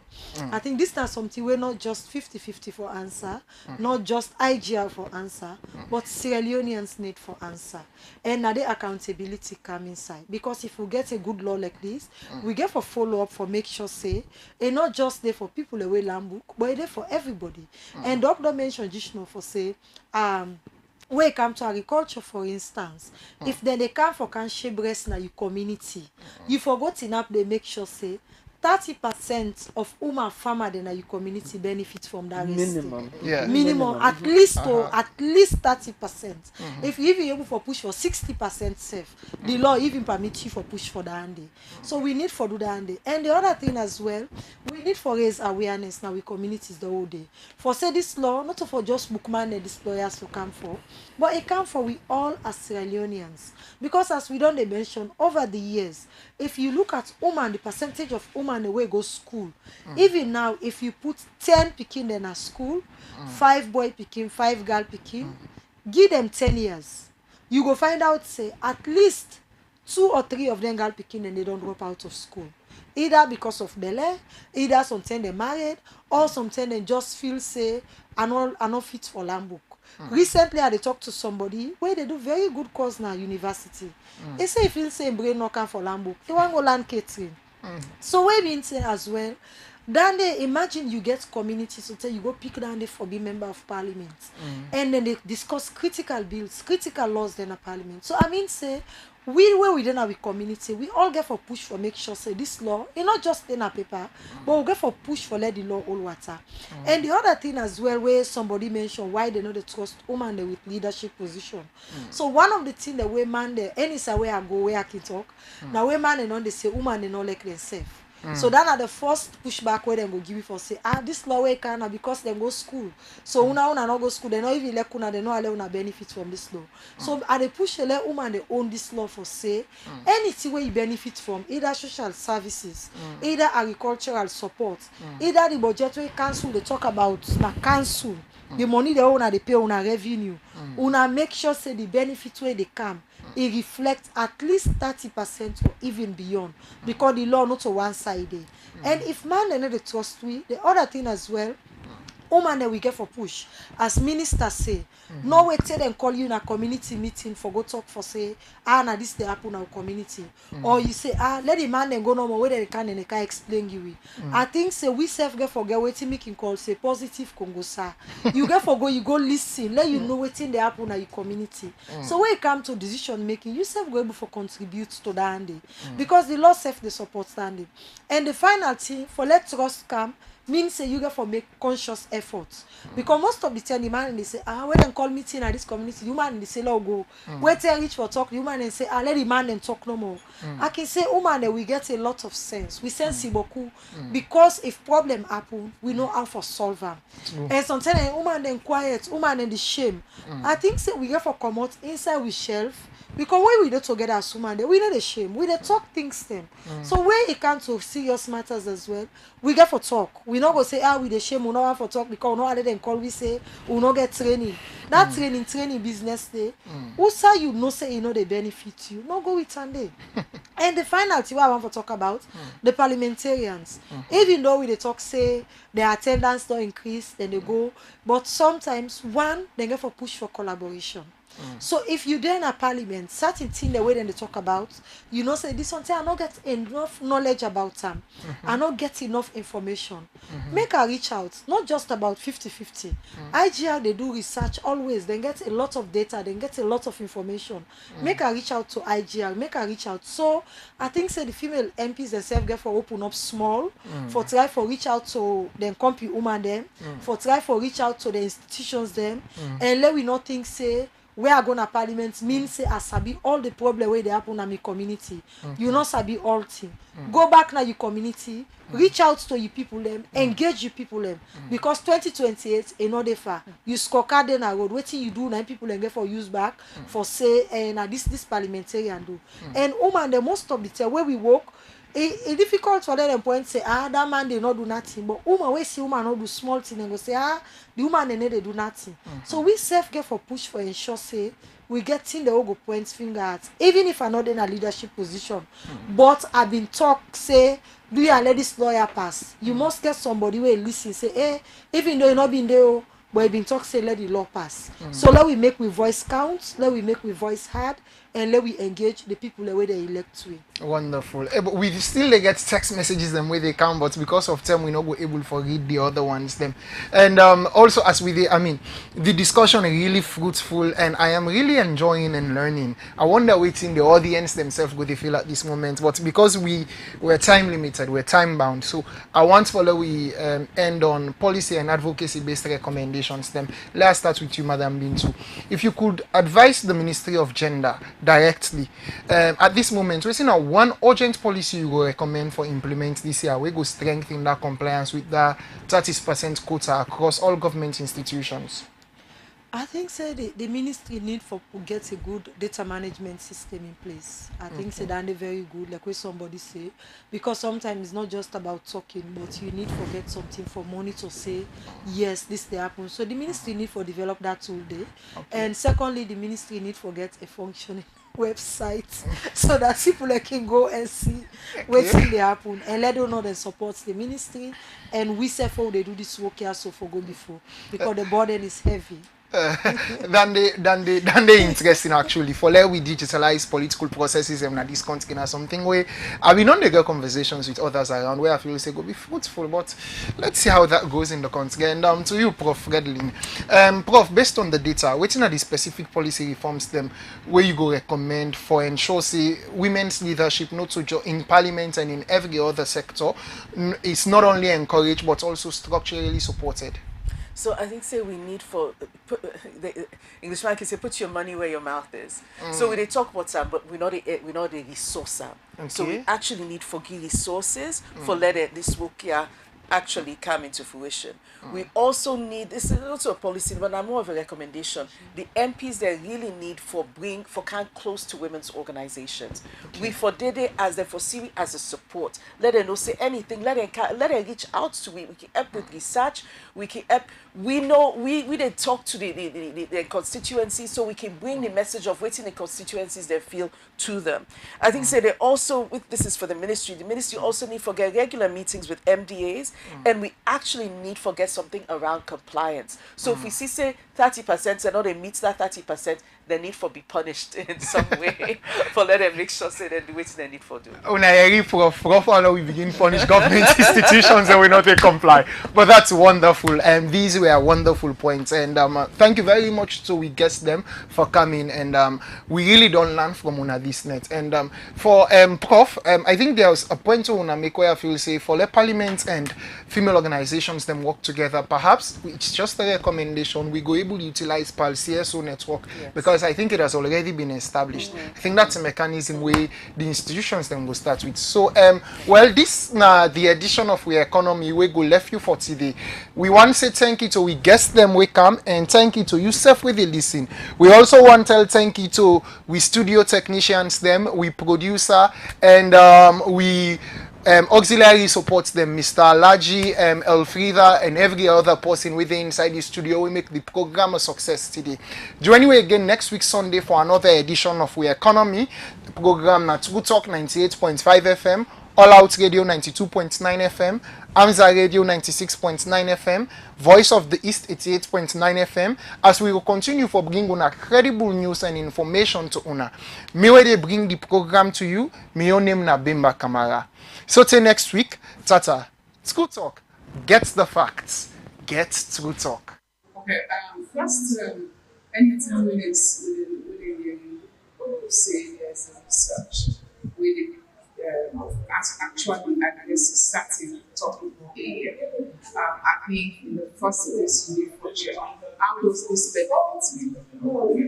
I think this is something we're not just 50-50 for answer, not just IGR for answer, but Sierra Leoneans need for answer. And now the accountability come inside. Because if we get a good law like this, we get for follow up for make sure say and not just there for people away land book, but there for everybody. And Dr. mentioned just now for say when it come to agriculture, for instance, if then they come for can share breast na your community, you forgot enough they make sure say 30% of woman farmer then your community benefit from that Minimum. Yeah. minimum at least to at least 30%. If you even able for push for 60% safe, the law even permit you for push for the handy. So we need for do the handy. And the other thing as well, we need for raise awareness now with communities the whole day. For say this law, not for just bookman and these lawyers to come for, but it come for we all as Sierra Leoneans. Because as we don't mention over the years, if you look at woman, the percentage of woman the way go school, even now if you put 10 pikin in a school, 5 boy pikin, 5 girl pikin, give them 10 years, you go find out say at least 2 or 3 of them girl pikin and they don't drop out of school, either because of belle, either sometimes they married, or sometimes they just feel say I not fit for land book. Recently I talked to somebody where they do very good course now university. They say if you say brain no come for land book, they want go land catering. So we mean say as well, then they imagine you get community, so say you go pick down there for be member of parliament, and then they discuss critical bills, critical laws then a parliament. So I mean say we where we then our community, we all get for push for make sure say this law it not just in a paper, but we get for push for let the law all water. And the other thing as well where somebody mentioned why they know they trust woman they with leadership position. So one of the things that we man there any say where I go where I can talk now we man and on they say woman they not like themselves. So that are the first pushback where they go give you for say this law way can because they go school. So una not go school, they not even let una they not allow una benefit from this law. So at the push let woman they own this law for say anything where you benefit from either social services, either agricultural support, either the budget where council they talk about na council. The money they own they pay on a revenue. Una make sure say the benefit where they come it reflects at least 30% or even beyond because the law not to one side. And if man they know the trust we, the other thing as well, woman that we get for push as minister say no wait till them call you in a community meeting for go talk for say na this they happen in our community, or you say let the man then go no more where they can and they can explain you. I think say we self get for get waiting making call say positive Congo sir you get for go you go listen let you know waiting they happen in your community. So when it come to decision making you self go able for contribute to that handy because the law self they support standing. And the final thing for let trust come means say you get for make conscious efforts because most of the time the man they say when they call meeting at this community the man they say let go wait till reach for talk the woman and say let the man then talk no more. I can say woman that we get a lot of sense we sense beaucoup because if problem happen we know how for solve them. And sometimes woman then quiet woman then the shame. I think say we get for come out inside we shelf because when we do together as woman we know the shame we dey talk things them. So when it comes to serious matters as well we get for talk we not go say we the shame we not want for talk because we not let them call we say we not get training that training business day who say you know say you know they benefit you no go with Sunday. And the final thing I want to talk about the parliamentarians even though we they talk say their attendance don't increase then they go but sometimes one they get for push for collaboration. So if you then a parliament, certain thing the way then they talk about, you know, say this one say I not get enough knowledge about them, I not get enough information. Make her reach out, not just about 50-50. IGR they do research always, they get a lot of data, they get a lot of information. Make her reach out to IGR, make her reach out. So I think say the female MPs themselves get for open up small, for try for reach out to them company woman them, for try for reach out to the institutions them, and let we not think say where I go na parliament means say I sabi all the problem where they happen in my community. You not sabi all thing. Go back na your community, reach out to your people them, engage your people them. Because 2028 another far. You score card in a road. Waiting you do nine people and get for use back for say and this parliamentarian do. And woman the most of the time where we work. It's difficult for them point say that man they not do nothing, but woman we see woman not do small thing and go say the woman they do nothing. So we self get for push for ensure say we getting the go point finger at even if I'm not in a leadership position. But I've been talk say do you let this lawyer pass? You must get somebody where listen say hey even though you not been there. But I've been talk say let the law pass. So let we make we voice count, let we make we voice hard, and let we engage the people the way they elect to. Wonderful. But we still get text messages them where they come, but because of time we not go able to read the other ones them. And also as with the discussion is really fruitful and I am really enjoying and learning. I wonder waiting the audience themselves what they feel at this moment. But because we're time limited, we're time bound. So I want to follow we end on policy and advocacy based recommendations them. Let's start with you, Madam Bintu. If you could advise the Ministry of Gender directly at this moment, we're seeing one urgent policy you will recommend for implement this year. We go strengthen that compliance with the 30% quota across all government institutions. I think say the ministry need for to get a good data management system in place. I think say that they very good, like what somebody say, because sometimes it's not just about talking, but you need to get something for money to say yes, this they happen. So the ministry need for develop that tool there. And secondly, the ministry need for get a functioning website so that people can go and see what they happen and let them know they support the ministry and we say for they do this work here so for go before because the burden is heavy. Than they interesting actually for let we digitalize political processes and this country or something where I mean on the girl conversations with others around where I feel say go be fruitful, but let's see how that goes in the country. And to you, Prof. Redlin. Prof, based on the data, waiting at the specific policy reforms them where you go recommend for ensure say women's leadership not to in parliament and in every other sector is not only encouraged but also structurally supported. So I think say we need for the Englishman can say put your money where your mouth is. So we they talk about that, but we know the resource. So we actually need for give resources for let this work here actually come into fruition. We also need, this is also a policy, but I'm more of a recommendation. The MPs they really need for kind of close to women's organizations. We for did it as they foresee as a support. Let them know say anything. Let them reach out to we. We can help with research. We can help. We know we then talk to the constituencies so we can bring the message of waiting the constituencies they feel to them. I think say they also this is for the ministry. The ministry also need for get regular meetings with MDAs, and we actually need for get something around compliance. So if we see say 30% and not they meet that 30%, they need for be punished in some way for let them make sure say they do what they need for do. When I hear Prof, we begin punish government institutions and we not comply. But that's wonderful, and these were wonderful points. And thank you very much to we guest them for coming. And we really don't learn from una this net. And for Prof, I think there's a point to una make where I feel say for the parliament and female organizations them work together. Perhaps it's just a recommendation. We go able to utilize PAL CSO network because I think it has already been established. I think that's a mechanism where the institutions then will start with. So well, this the edition of We Economy we go left you for today. We want to say thank you to we guests them we come, and thank you to you self with the listen. We also want to tell thank you to we studio technicians them, we producer, and we auxiliary supports them, Mr. Alaji, Elfrida, and every other person within inside the studio. We make the program a success today. Join me again next week Sunday for another edition of We Economy. The program na True Talk 98.5 FM, All Out Radio 92.9 FM, Amza Radio 96.9 FM, Voice of the East 88.9 FM, as we will continue for bringing una credible news and information to una. Me where they bring the program to you, me your name na Bimba Kamara. So till next week, Tata, True Talk, get the facts, get True Talk. Okay, first, anytime when they say there's a research, when they actually analysis certain topic area, I think in the first place you need to check how does this benefit me?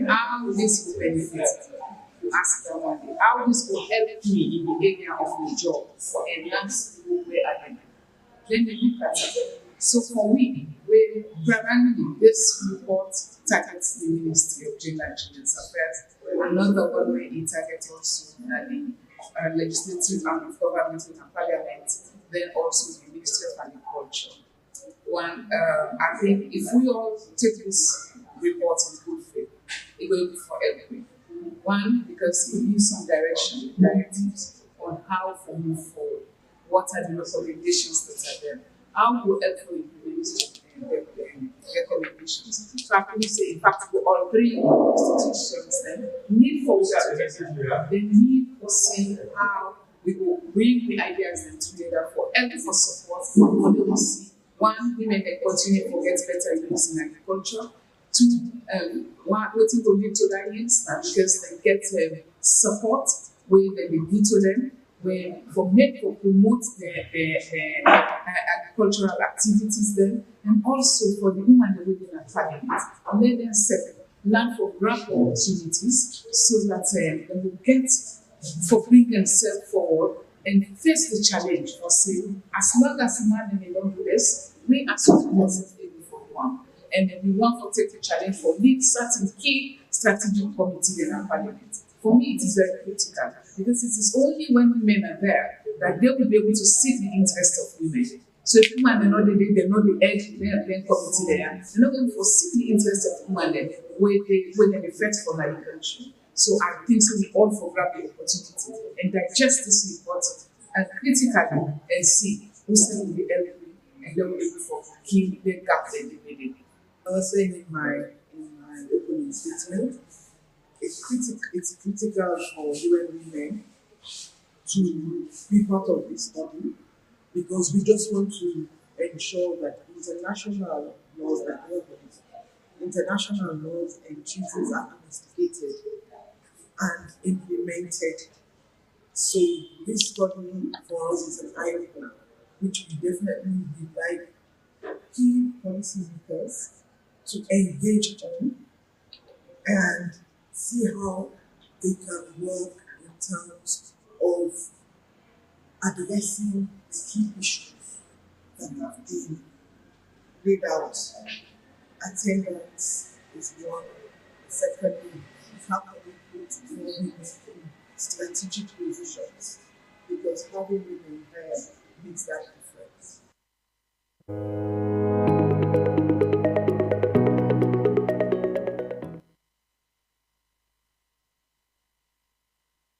how this will benefit as someone, how this will help me in the area of the job for enhanced where I am. Then we look at it. So for we primarily this report targets the Ministry of Gender and Children's Affairs. Another one where it targets also the legislative arm of government and parliament, then also the Ministry of Agriculture. I think if we all take this report in good faith, it will be for everyone. One, because it gives some direction, directives on how to move forward. What are the recommendations that are there? How to help to implement the recommendations? So I can say, in fact, we all three institutions then need for together. They need to see how we will bring the ideas then together for help, for support, for them to see one, women can continue to get better use in agriculture. Two, waiting to lead to that use because they get support where they give to them, where for men to promote their agricultural activities then, and also for the women that live in a family. Let them learn for grant opportunities so that they will get for bring themselves forward and face the challenge for saying, as long as man in a long race, we as persons able for one. And then we want to take the challenge for lead certain key strategic committee in our parliament. For me, it is very critical because it is only when women are there that they will be able to seek the interest of women. So if women are not the edge, then committee there, they're not going to seek the interest of women where they fight for their country. So I think so we all for grab the opportunity and digest this report and critically and see who's going to be helping and then we'll be able for keep the gap in the middle. I was saying in my opening statement, it's critical for UN women to be part of this study because we just want to ensure that international laws that international laws and treaties are investigated and implemented. So this study for us is an eye opener, which we definitely would like key policymakers to engage on and see how they can work in terms of addressing the key issues that have been laid out. Attendance is one. Secondly, how can we put women in strategic positions? Because having women there makes that difference.